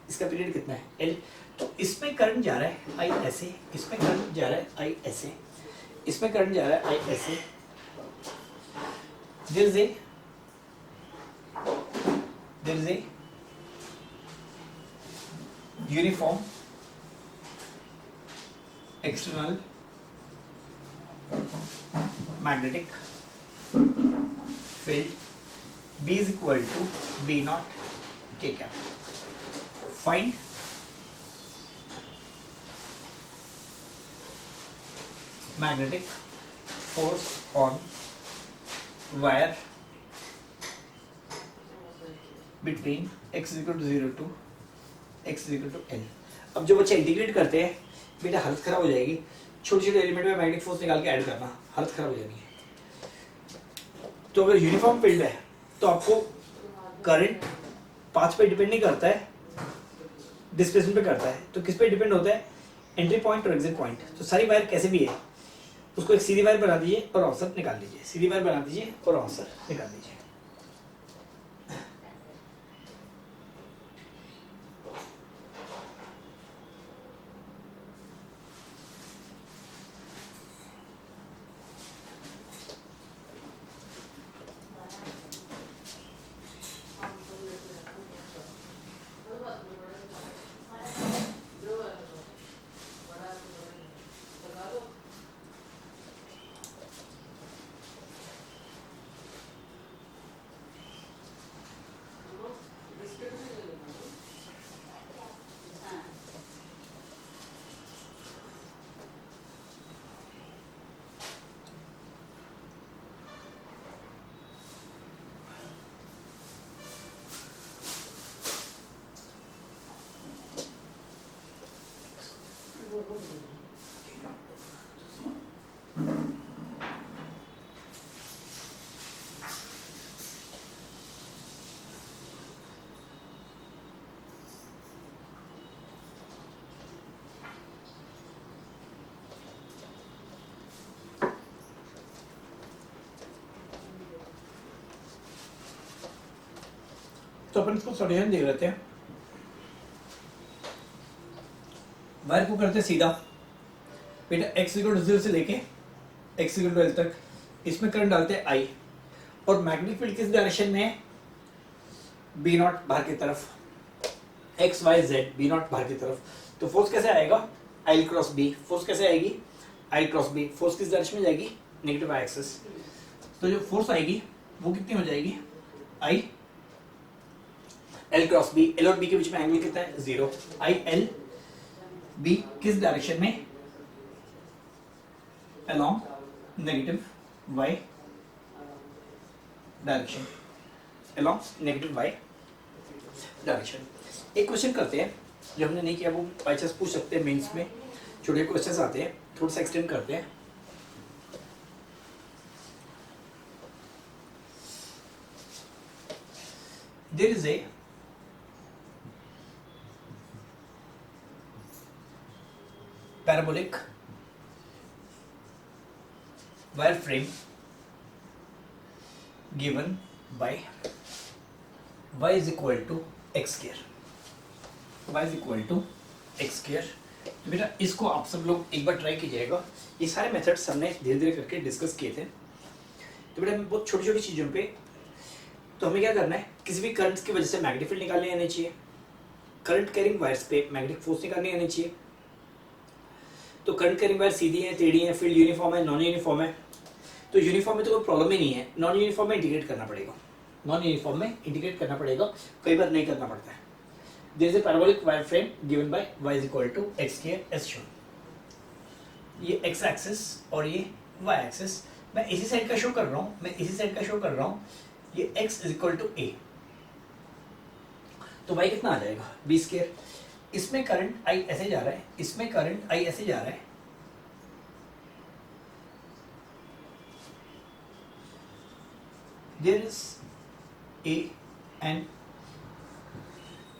इसका पीरियड कितना है, एल। तो इसमें करंट जा रहा है आई ऐसे, इसमें करंट जा रहा है आई ऐसे, इसमें करंट जा रहा है आई ऐसे। there is a uniform external magnetic field B is equal to B naught K cap. Find magnetic force on wire between x is equal to 0 to x is equal to L। अब जो बच्चे integrate करते हैं बेटा हालत खराब हो जाएगी, छोटे छोटे एलिमेंट में मैग्नेटिक फोर्स निकाल के ऐड करना, हालत खराब हो जाएगी। तो अगर यूनिफॉर्म फील्ड है तो आपको करंट पाथ पे डिपेंड नहीं करता है, डिस्प्लेसमेंट पे करता है। तो किस पे डिपेंड होता है, एंट्री पॉइंट और एग्जिट पॉइंट। तो सारी वायर कैसे भी है उसको एक सीधी वायर बना दीजिए और औसत निकाल लीजिए, सीधी वायर बना दीजिए और औसत निकाल लीजिए। तो अपन इसको सॉल्यूशन देख लेते हैं। वायर को करते हैं सीधा बेटा x इक्वल टू 0 से लेके x इक्वल टू L तक, इसमें करंट डालते हैं I और मैग्नेटिक फील्ड किस डायरेक्शन में है, B नॉट बाहर की तरफ, x y z B not बाहर की तरफ। तो फोर्स कैसे आएगा, I क्रॉस B, फोर्स कैसे आएगी I क्रॉस B, फोर्स किस डायरेक्शन में जाएगी, नेगेटिव y एक्सिस। तो जो फोर्स आएगी वो कितनी हो जाएगी, I L cross B, L और B के बीच में एंगल कितना है, 0, I L B किस डायरेक्शन में, along negative y direction, along negative y direction. एक क्वेश्चन करते हैं जो हमने नहीं किया, वो बाई चांस पूछ सकते हैं मेंस में, छोटे क्वेश्चंस आते हैं, थोड़ा सा एक्सटेंड करते हैं। There is a parabolic wire frame given by y is equal to x square, y is equal to x square। तो बेटा इसको आप सब लोग एक बार ट्राई कीजिएगा। ये सारे मेथड्स हमने धीरे धीरे करके डिस्कस किए थे। तो बेटा बहुत छोटी छोटी चीज़ों पे तो हमें क्या करना है, किसी भी करंट्स की वजह से मैग्नेटिक फील्ड निकालने आनी चाहिए, करंट कैरिंग वायर्स पे मैग्नेटिक फोर्स निकालने आनी चाहिए। तो करंट कैरिंग वायर सीधी है, टेढ़ी है, फील्ड यूनिफॉर्म है, नॉन यूनिफॉर्म है। तो यूनिफॉर्म में तो कोई प्रॉब्लम ही नहीं है, नॉन यूनिफॉर्म में इंटीग्रेट करना पड़ेगा, नॉन यूनिफॉर्म में इंटीग्रेट करना पड़ेगा, कई बार नहीं करना पड़ता है। There is a parabolic wire frame given by y is equal to x square as shown. ये x एक्सिस और ये y एक्सिस, मैं इसी साइड का शो कर रहा हूँ, मैं इसी साइड का शो कर रहा हूँ। ये x is equal to a, तो y कितना आ जाएगा, b स्क्वायर। इसमें करंट I ऐसे जा रहा है, इसमें करंट I ऐसे जा रहा है। There is a and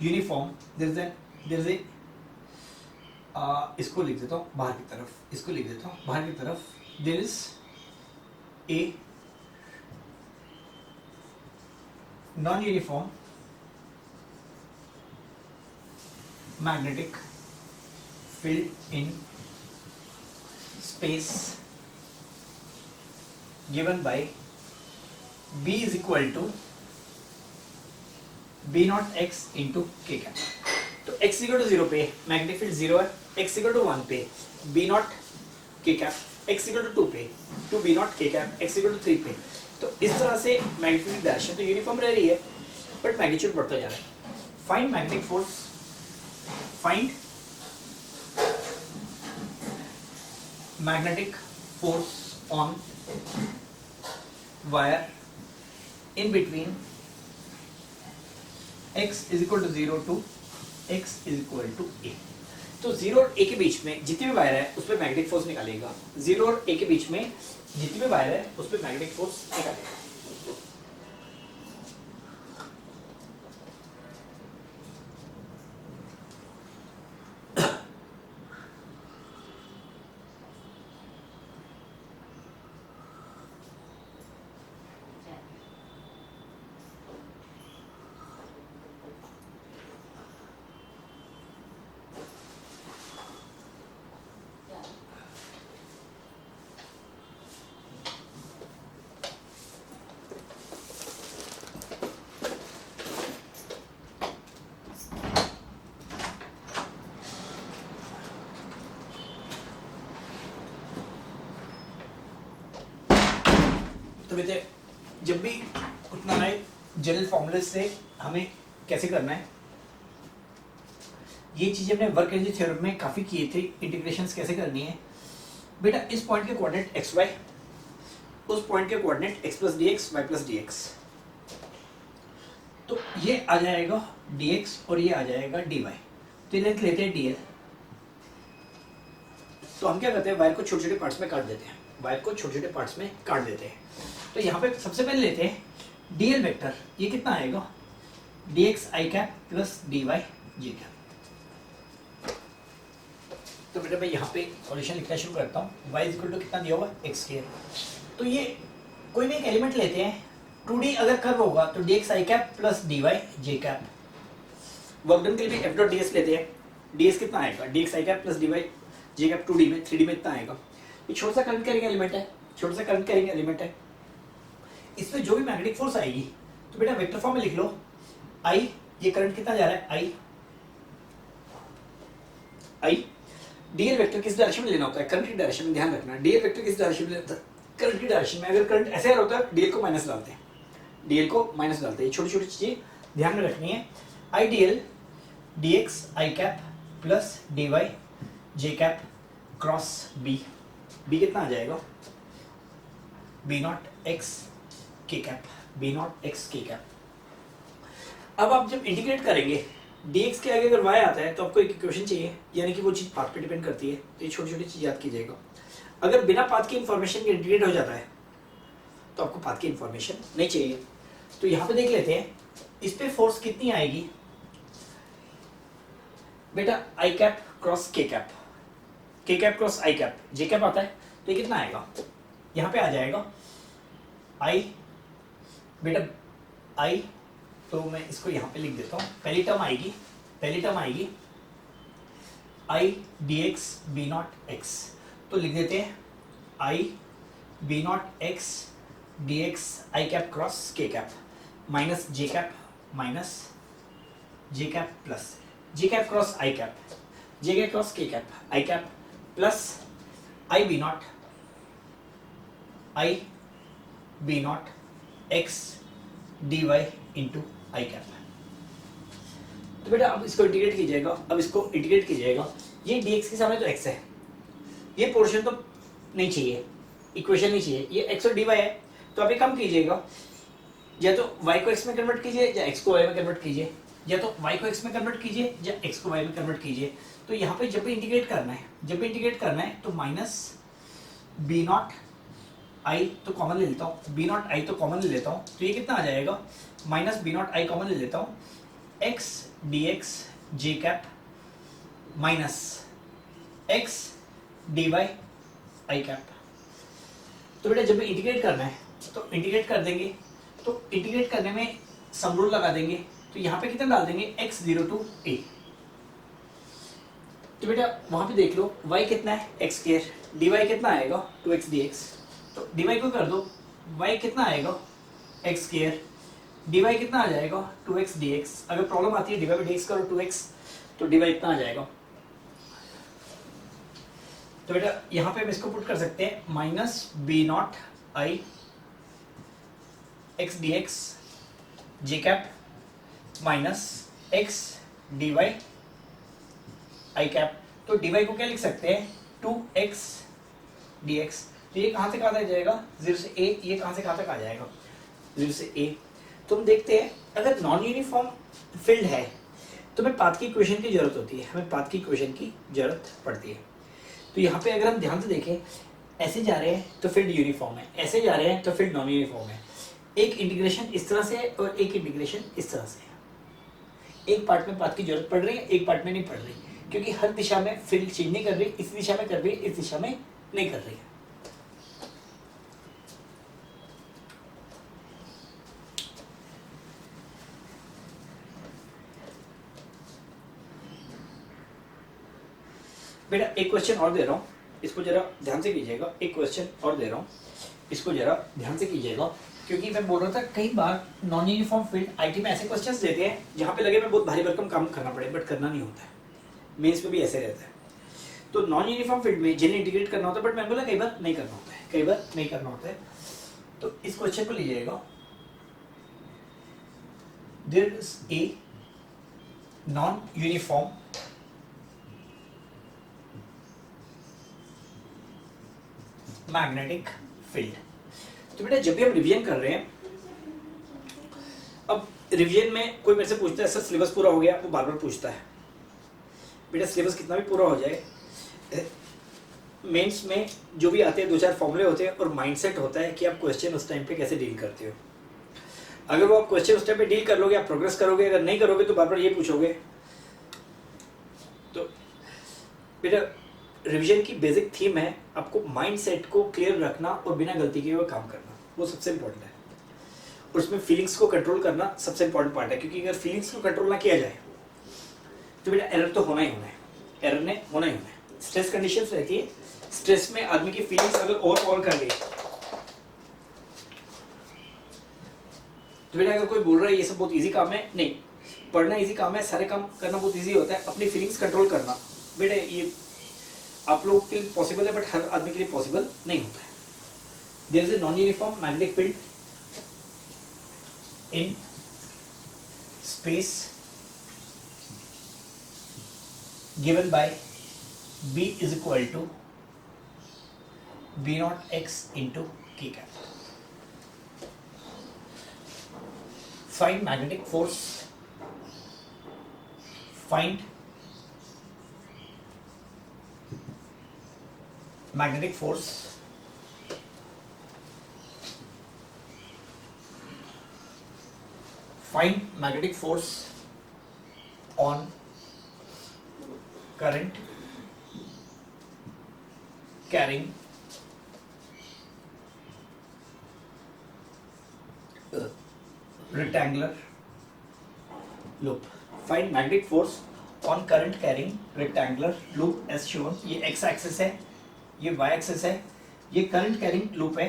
uniform, there is a इसको लिख देता हूँ बाहर की तरफ, इसको लिख देता हूँ बाहर की तरफ। there is a non uniform magnetic field in space given by B is equal to B not x into के कैप। तो x इक्वल टू 0 पे मैग्नेटिक फील्ड 0 है, x इक्वल टू 1 पे B नॉट के कैप, x इक्वल टू 2 पे 2 B not के cap, x equal to 3 पे। तो इस तरह से मैग्नेटिक फील्ड डायरेक्शन तो यूनिफॉर्म रह रही है बट मैग्नीट्यूड बढ़ता जा रहा है। Find magnetic force, find magnetic force on wire in between x is equal to 0 to x is equal to a। तो 0 और a के बीच में जितनी भी वायर है उस पर मैग्नेटिक फोर्स निकालेगा, 0 और a के बीच में जितनी भी वायर है उस पर मैग्नेटिक फोर्स निकालेगा। तो बेटे जब भी उतना नए जनरल फॉर्मूले से हमें कैसे करना है, ये चीजें हमने वर्क एनर्जी थ्योरम में काफी किए थे। इंटीग्रेशंस कैसे करनी है बेटा, इस पॉइंट के कोऑर्डिनेट एक्स वाई, उस पॉइंट के coordinate X plus D X, Y plus D X. तो ये आ जाएगा डी एक्स और ये आ जाएगा डी वाई। तो ये लेंथ लेते हैं डी एल। तो हम क्या करते हैं, वायर को छोटे छोटे पार्ट्स में काट देते हैं, वायर को छोटे छोटे पार्ट्स में काट देते हैं। तो यहाँ पे सबसे पहले लेते हैं डी एल वेक्टर, ये कितना आएगा, डी एक्स आई कैप प्लस डी वाई जी कैप। तो बेटा मैं यहाँ पे सॉल्यूशन लिखना शुरू करता हूँ। y इक्वल टू कितना दिया हुआ है, एक्स स्क्वायर। तो ये कोई भी एक एलिमेंट लेते हैं 2D अगर कर्व होगा तो dx i cap plus dy j cap. Work done के लिए भी f डॉट ds लेते हैं, ds कितना आएगा, dx i cap plus dy j cap 2D में, 3D में इतना आएगा। ये छोटा सा करंट कैरिंग एलिमेंट है, छोटा सा करंट कैरिंग एलिमेंट है, इसमें जो भी मैग्नेटिक फोर्स आएगी तो बेटा वेक्टर फॉर्म में लिख लो I, ये करंट कितना जा रहा है I dl वेक्टर किस डायरेक्शन में लेना होता है, करंट की डायरेक्शन में, ध्यान रखना dl वेक्टर किस डायरेक्शन में लेना होता है, करंट की डायरेक्शन में। अगर करंट ऐसे आ रहा होता है dl को माइनस डालते हैं, dl को माइनस डालते हैं, छोटी छोटी चीजें ध्यान में रखनी है। I dl dx i cap plus dy j cap cross b, b कितना आ जाएगा b not x k cap, b not x k cap. अब आप जब इंटीग्रेट करेंगे dx के आगे अगर y आता है तो आपको एक इक्वेशन चाहिए, यानी कि वो चीज पाथ पे डिपेंड करती है, तो ये छोटी छोटी चीज याद कीजिएगा। अगर बिना पाथ की इंफॉर्मेशन के इंटीग्रेट हो जाता है तो आपको पाथ की इंफॉर्मेशन नहीं चाहिए। तो यहाँ पे देख लेते हैं इस पे फोर्स कितनी आएगी बेटा, i cap cross k cap, k cap cross i cap, j cap आता है तो ये कितना आएगा, यहाँ पे आ जाएगा i बेटा i, तो मैं इसको यहाँ पे लिख देता हूँ। पहली टर्म आएगी i dx b not x, तो लिख देते हैं i b not x dx i cap cross k cap minus j cap plus j cap cross i cap, j cap cross k cap, i cap plus i b not x dy into I cap. तो बेटा अब इसको integrate कीजिएगा, ये dx के सामने तो x है, ये पोर्शन तो नहीं चाहिए, इक्वेशन नहीं चाहिए, ये x और dy है। तो आप ये कम कीजिएगा, या तो y को x में कन्वर्ट कीजिए या x को y में कन्वर्ट कीजिए, या तो y को x में कन्वर्ट कीजिए या x को y में कन्वर्ट कीजिए। तो यहाँ पे जब भी इंटीग्रेट करना है तो माइनस b नॉट i तो कॉमन ले लेता हूँ, b नॉट i तो कॉमन ले लेता हूँ, तो ये कितना आ जाएगा minus b not i common ले लेता हूँ, x dx j cap minus x dy i cap. तो बेटा जब भी इंटीग्रेट करना है तो इंटीग्रेट कर देंगे, तो इंटीग्रेट करने में सम रूल लगा देंगे, तो यहाँ पे कितना डाल देंगे x0 टू a। तो बेटा वहां पे देख लो y कितना है x स्क्वायर, dy कितना आएगा 2x dx, तो dy को कर दो, y कितना आएगा x स्क्वायर, dy कितना आ जाएगा 2x dx। अगर प्रॉब्लम आती है dy by dx करो 2x, तो dy इतना आ जाएगा। तो बेटा यहाँ पे हम इसको पुट कर सकते हैं minus b not i x dx j cap minus x dy i cap. तो dy को क्या लिख सकते हैं 2x dx। तो ये कहाँ से कहाँ तक जाएगा 0 से a, ये कहाँ से कहाँ तक आ जाएगा 0 से a। तो हम देखते हैं अगर नॉन यूनिफॉर्म फील्ड है तो हमें पाथ की इक्वेशन की जरूरत होती है, हमें पाथ की इक्वेशन की जरूरत पड़ती है। तो यहाँ पे अगर हम ध्यान से देखें, ऐसे जा रहे हैं तो फील्ड यूनिफॉर्म है, ऐसे जा रहे हैं तो फील्ड नॉन यूनिफॉर्म है। एक इंटीग्रेशन इस तरह से और एक इंटीग्रेशन इस तरह से, एक पार्ट में पाथ की जरूरत पड़ रही है, एक पार्ट में नहीं पड़ रही, क्योंकि हर दिशा में फील्ड चेंज नहीं कर रही, इस दिशा में कर रही है, इस दिशा में नहीं कर रही है। बेटा एक क्वेश्चन और दे रहा हूँ, इसको जरा ध्यान से कीजिएगा, एक क्वेश्चन और दे रहा हूँ, इसको जरा ध्यान से कीजिएगा, क्योंकि मैं बोल रहा था कई बार नॉन यूनिफॉर्म फील्ड आईटी में ऐसे क्वेश्चंस देते हैं जहाँ पे लगे मैं बहुत भारी भरकम काम करना पड़े, बट करना नहीं होता है, मेंस में भी ऐसे रहता है। तो नॉन यूनिफॉर्म फील्ड में जिन्हें इंटीग्रेट करना होता है, बट मैं बोला कई बार नहीं करना होता है, कई बार नहीं करना होता है। तो इस क्वेश्चन को लीजिएगा, there is a non uniform magnetic field. तो बेटा जब भी हम रिवीजन कर रहे हैं, अब रिवीजन में कोई मेरे से पूछता है सर सिलेबस पूरा हो गया, वो बार बार पूछता है। बेटा सिलेबस कितना भी पूरा हो जाए, मेंस में जो भी आते हैं 2-4 फॉर्मूले होते हैं और माइंडसेट होता है कि आप क्वेश्चन उस टाइम पे कैसे डील करते हो। अगर वो आप क्वेश्चन उस टाइम पे डील कर लोगे, आप प्रोग्रेस करोगे, अगर नहीं करोगे तो बार बार ये पूछोगे। तो बेटा रिवीजन की बेसिक थीम है आपको माइंडसेट को क्लियर रखना और बिना गलती के हुए काम करना, वो सबसे इम्पोर्टेंट है। और उसमें फीलिंग्स को कंट्रोल करना सबसे इंपॉर्टेंट पार्ट है, क्योंकि अगर फीलिंग्स को कंट्रोल ना किया जाए तो बेटा एरर तो होना ही होना है, एरर ने होना ही होना है। स्ट्रेस कंडीशंस रहती है, स्ट्रेस में आदमी की फीलिंग्स अगर ओवरऑल कर गई तो बेटा अगर कोई बोल रहा है ये सब बहुत इजी काम है, नहीं, पढ़ना इजी काम है, सारे काम करना बहुत इजी होता है, अपनी फीलिंग्स कंट्रोल करना बेटा ये आप लोगों के लिए पॉसिबल है, बट हर आदमी के लिए पॉसिबल नहीं होता है। There is a non uniform magnetic field in space given by B is equal to B naught x into k cap. Find magnetic force. Find magnetic force on current carrying rectangular loop. Find magnetic force on current carrying rectangular loop as shown. ये x axis है, ये y axis है, ये current carrying loop है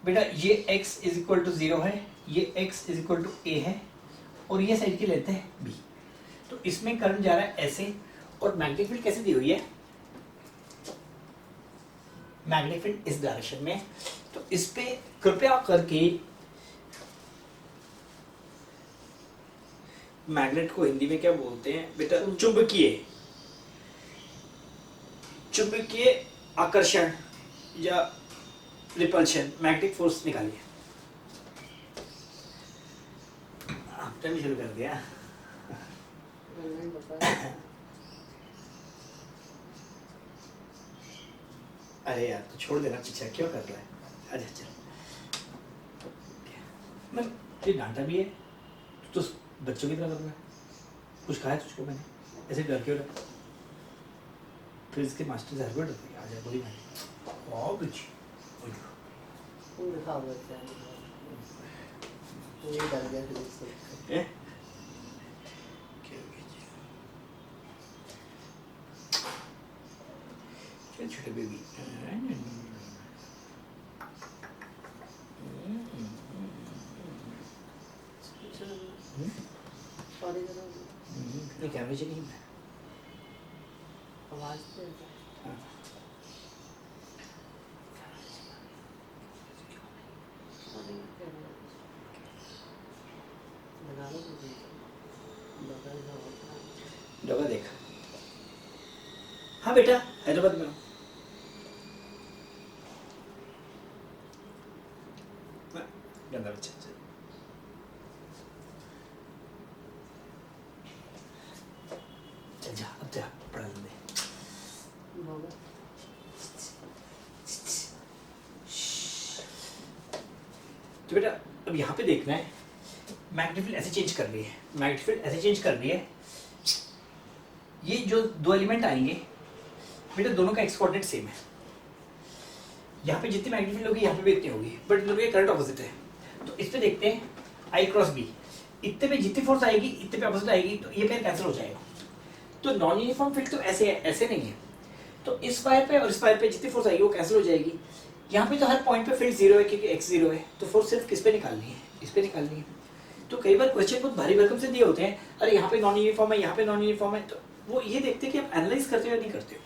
बेटा। ये x is equal to 0 है, ये x is equal to a है और ये साइड की लेते हैं b। तो इसमें करंट जा रहा है ऐसे, और मैग्नेटिक फील्ड कैसे दी हुई है, मैग्नेटिक फील्ड इस डायरेक्शन में। तो इस पे कृपया करके मैग्नेट को हिंदी में क्या बोलते हैं बेटा, चुंबकीय, चुंबकीय आकर्षण या रिपल्शन, मैग्नेटिक फोर्स निकालिए। आपने भी शुरू कर दिया। अरे यार तो छोड़ देना पीछे, क्यों कर रहा है। अच्छा चल, मैं ये डांटा भी है तो बच्चों की तरह कर रहा है। कुछ कहा है तुझको मैंने, ऐसे डर क्यों रहा। फिर इसके मास्टर से हरबड़ होती है, आ जाए बोली मैंने वाह कुछ छोटे बेबी। कैमरे चली है आवाज डगा देख। हाँ बेटा हैदराबाद में गंदा बच्चा। चल जा, अब जा पढ़ा दे। तो बेटा अब यहाँ पे देखना है, मैग्नेटिक फील्ड ऐसे चेंज कर रही है, मैग्नेटिक फील्ड ऐसे चेंज कर रही है। ये जो दो एलिमेंट आएंगे बेटा, दोनों का एक्स कोऑर्डिनेट सेम है। यहाँ पे जितनी मैग्नेटिक फील्ड होगी यहाँ पे भी इतनी होगी, बट दोनों के करंट ऑपोजिट है। तो इस पे देखते हैं I क्रॉस B, इतने पे जितनी फोर्स आएगी इतने पे ऑपोजिट आएगी, तो ये पेयर कैंसिल हो जाएगा। तो नॉन यूनिफॉर्म फील्ड तो ऐसे है, ऐसे नहीं है। तो इस वायर पे और इस वायर पे जितनी फोर्स आएगी वो कैंसिल हो जाएगी। यहाँ पे तो हर पॉइंट पे फील्ड 0 है क्योंकि x 0 है, तो फोर्स सिर्फ किस पे निकालनी है, इस पे निकालनी है। तो कई बार क्वेश्चन बहुत भारी भरकम से दिए होते हैं, अरे यहाँ पे नॉन यूनिफॉर्म है, यहाँ पे नॉन यूनिफॉर्म है, तो वो ये देखते हैं कि आप एनालाइज करते हो या नहीं करते हो।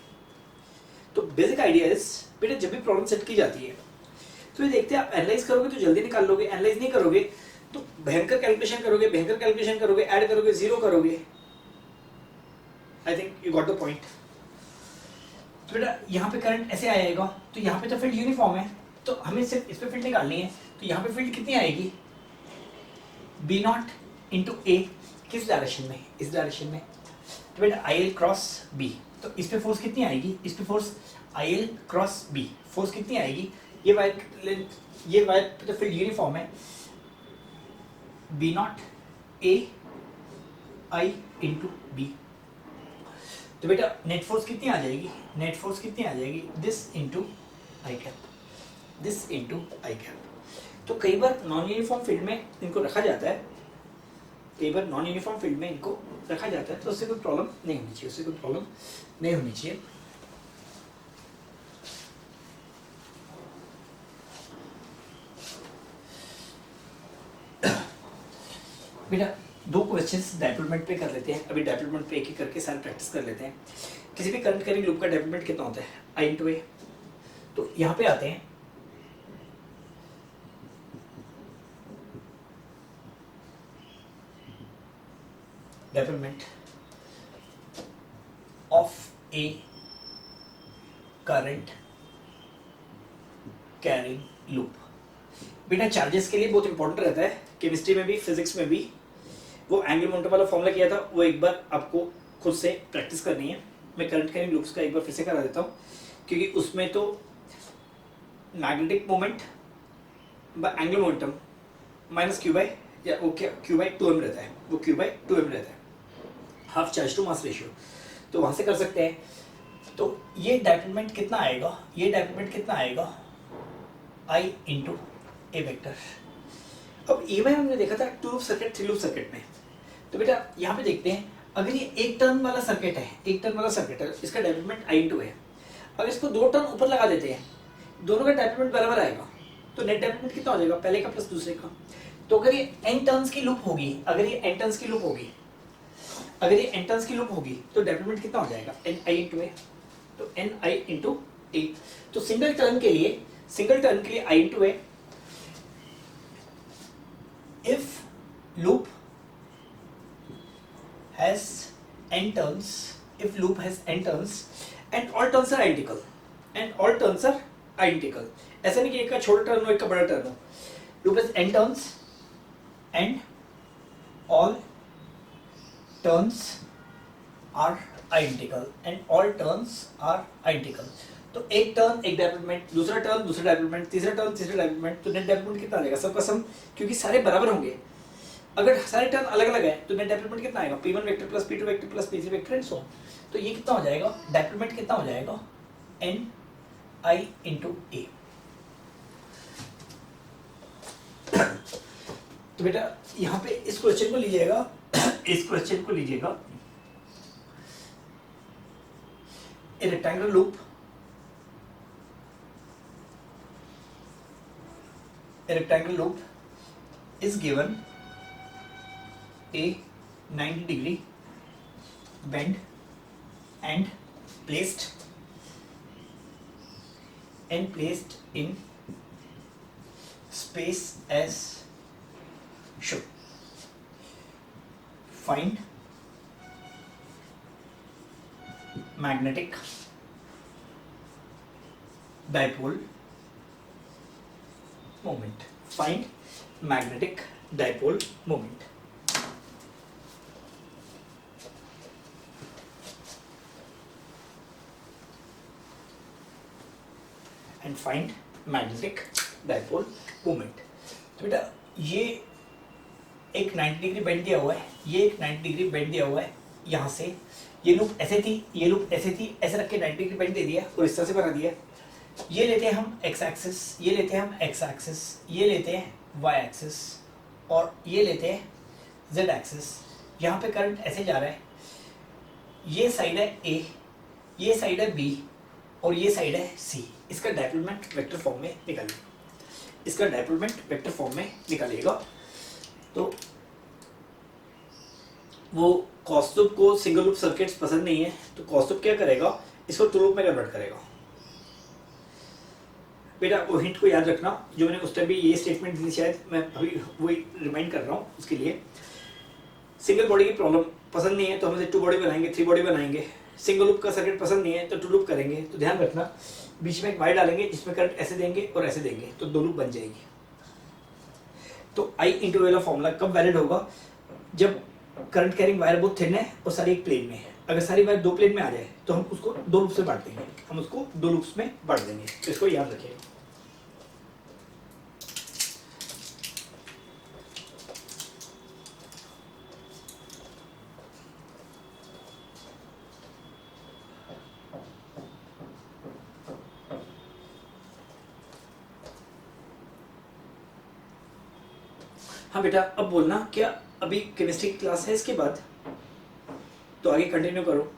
तो बेसिक आइडिया इज बेटा, जब भी प्रॉब्लम सेट की जाती है तो ये देखते हैं आप एनालाइज करोगे तो जल्दी निकाल लोगे, एनालाइज नहीं करोगे तो भयंकर कैलकुलेशन करोगे, ऐड करोगे, जीरो करोगे। I think you got the point. तो बेटा यहाँ पे करंट ऐसे आएगा, तो यहाँ पे तो फील्ड यूनिफॉर्म है, तो हमें सिर्फ इस पे फील्ड निकालनी है। तो यहाँ पे फील्ड कितनी आएगी, बी नॉट इंटू ए, किस डायरेक्शन में, इस डायरेक्शन में। तो बेटा आई एल क्रॉस बी, तो इस पे फोर्स कितनी आएगी, इस पे force I L cross B, force कितनी आएगी। ये वायर पे तो फील्ड यूनिफॉर्म है, B naught A I into B. तो बेटा नेट फोर्स कितनी आ जाएगी, नेट फोर्स कितनी आ जाएगी, this into I cap, this into I cap. तो कई बार नॉन यूनिफॉर्म फील्ड में इनको रखा जाता है, कई बार नॉन यूनिफॉर्म फील्ड में इनको रखा जाता है, तो उससे कोई प्रॉब्लम नहीं होनी चाहिए, उससे कोई प्रॉब्लम नहीं होनी चाहिए। बेटा दो क्वेश्चंस डायपोलमेंट पे कर लेते हैं, अभी डायपोलमेंट पे एक एक करके सारे प्रैक्टिस कर लेते हैं। किसी भी करंट कैरिंग लूप का डायपोलमेंट कितना होता है, आई इंटू ए। तो यहाँ पे आते हैं, dipole moment of a current carrying loop. बेटा चार्जेस के लिए बहुत इंपॉर्टेंट रहता है, केमिस्ट्री में भी फिजिक्स में भी। वो एंगल मोमेंटम वाला फॉर्मूला किया था, वो एक बार आपको खुद से प्रैक्टिस करनी है। मैं करंट कैरिंग लूप्स का एक बार फिर से करा देता हूँ, क्योंकि उसमें तो magnetic moment bye angle momentum minus Q by, या वो क्या क्यू बाई 2m रहता है, वो क्यू बाई 2m रहता है, half charge to mass ratio. तो वहाँ से कर सकते हैं। तो ये डायपोलमेंट कितना आएगा, ये डायपोलमेंट कितना आएगा, आई इंटू ए वेक्टर। अब ए में हमने देखा था 2 लूप सर्किट 3 लूप सर्किट में। तो बेटा यहाँ पे देखते हैं, अगर ये एक टर्न वाला सर्किट है, एक टर्न वाला सर्किट है, इसका डायपोलमेंट आई इंटू है। अगर इसको 2 टर्न ऊपर लगा देते हैं, दोनों का डायपोलमेंट बराबर आएगा, तो नेट डायपोलमेंट कितना हो जाएगा, पहले का प्लस दूसरे का। तो अगर ये n टर्न्स की लूप होगी, अगर ये n टर्न्स की लूप होगी, अगर ये n टर्न्स की लूप होगी, तो डायपोलमेंट कितना हो जाएगा, n i इंटू ए। तो n i इंटू ए। तो सिंगल टर्न के लिए i into A. If loop has n turns, if loop has n turns and all turns are identical, and all turns are identical, ऐसा नहीं कि एक का छोटा टर्न हो एक का बड़ा टर्न हो। loop has n turns and all turns are identical, and all turns are identical। तो एक टर्न एक डायपोलमेंट, दूसरा टर्न दूसरा डायपोलमेंट, तीसरा टर्न तीसरा डायपोलमेंट, तो नेट डायपोलमेंट कितना आएगा, सबका सम, क्योंकि सारे बराबर होंगे। अगर सारे टर्न अलग अलग है तो नेट डायपोलमेंट कितना आएगा, p1 vector plus p2 vector plus p3 vector and so. तो ये कितना हो जाएगा, डायपोलमेंट कितना हो जाएगा, n i इंटू ए। तो बेटा यहाँ पे इस क्वेश्चन को लीजिएगा, इस क्वेश्चन को लीजिएगा, ए rectangular loop, a rectangular loop is given a 90 degree bend and placed in space as shown. Find magnetic dipole moment. Find magnetic dipole moment. And find magnetic dipole moment. तो बेटा ये एक 90 degree bend दिया हुआ है, ये एक 90 degree bend दिया हुआ है। यहाँ से ये लूप ऐसे थी, ये लूप ऐसे थी, ऐसे रख के 90 डिग्री बेंड दे दिया और इस तरह से बना दिया। ये लेते हैं हम x एक्सिस, ये लेते हैं हम x एक्सिस, ये लेते हैं y एक्सिस, और ये लेते हैं z एक्सिस। यहाँ पे करंट ऐसे जा रहा है, ये साइड है a, ये साइड है b, और ये साइड है c। इसका डायपोलमेंट वेक्टर फॉर्म में निकालिए, इसका डायपोलमेंट वेक्टर फॉर्म में निकालिएगा। तो वो कॉस्ट लूप को सिंगल लूप सर्किट्स पसंद नहीं है, तो कॉस्ट लूप क्या करेगा, इसको टू लूप में कन्वर्ट करेगा। बेटा वो हिंट को याद रखना, जो मैंने उस टाइम भी ये स्टेटमेंट दी, शायद मैं अभी वही रिमाइंड कर रहा हूँ। उसके लिए सिंगल बॉडी की प्रॉब्लम पसंद नहीं है तो हम इसे 2 बॉडी बनाएंगे, 3 बॉडी बनाएंगे। सिंगल लूप का सर्किट पसंद नहीं है तो 2 लूप करेंगे। तो ध्यान रखना, बीच में एक वायर डालेंगे जिसमें करंट ऐसे देंगे और ऐसे देंगे, तो 2 लूप बन जाएगी। तो आई इंटू वाला फॉर्मूला कब वैलिड होगा, जब करंट कैरिंग वायर बहुत थिन है और सारी एक प्लेन में है। अगर सारी वायर 2 प्लेन में आ जाए तो हम उसको 2 लूप से बांट देंगे, हम उसको 2 लूप्स में बांट देंगे। तो इसको याद रखिएगा। हाँ बेटा, अब बोलना क्या अभी केमिस्ट्री की क्लास है इसके बाद, तो आगे कंटिन्यू करो।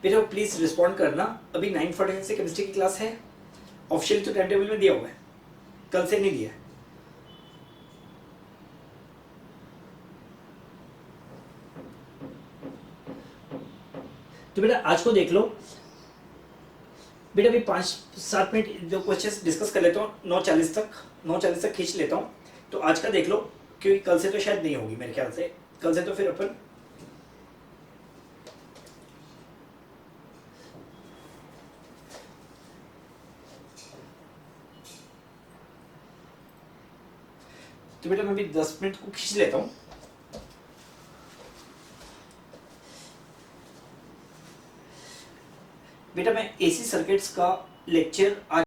बेटा प्लीज रिस्पॉन्ड करना, अभी 9:45 से केमिस्ट्री की क्लास है, ऑफिशियल तो टाइम टेबल में दिया हुआ है, कल से नहीं दिया है। तो बेटा आज को देख लो। बेटा अभी 5-7 मिनट जो क्वेश्चंस डिस्कस कर लेता हूँ, 9:40 तक खींच लेता हूँ। तो आज का देख लो, क्योंकि कल से तो शायद नहीं होगी मेरे ख्याल से, कल से तो फिर अपन तो बेटा मैं भी 10 मिनट को खींच लेता हूँ। बेटा मैं एसी सर्किट्स का लेक्चर आज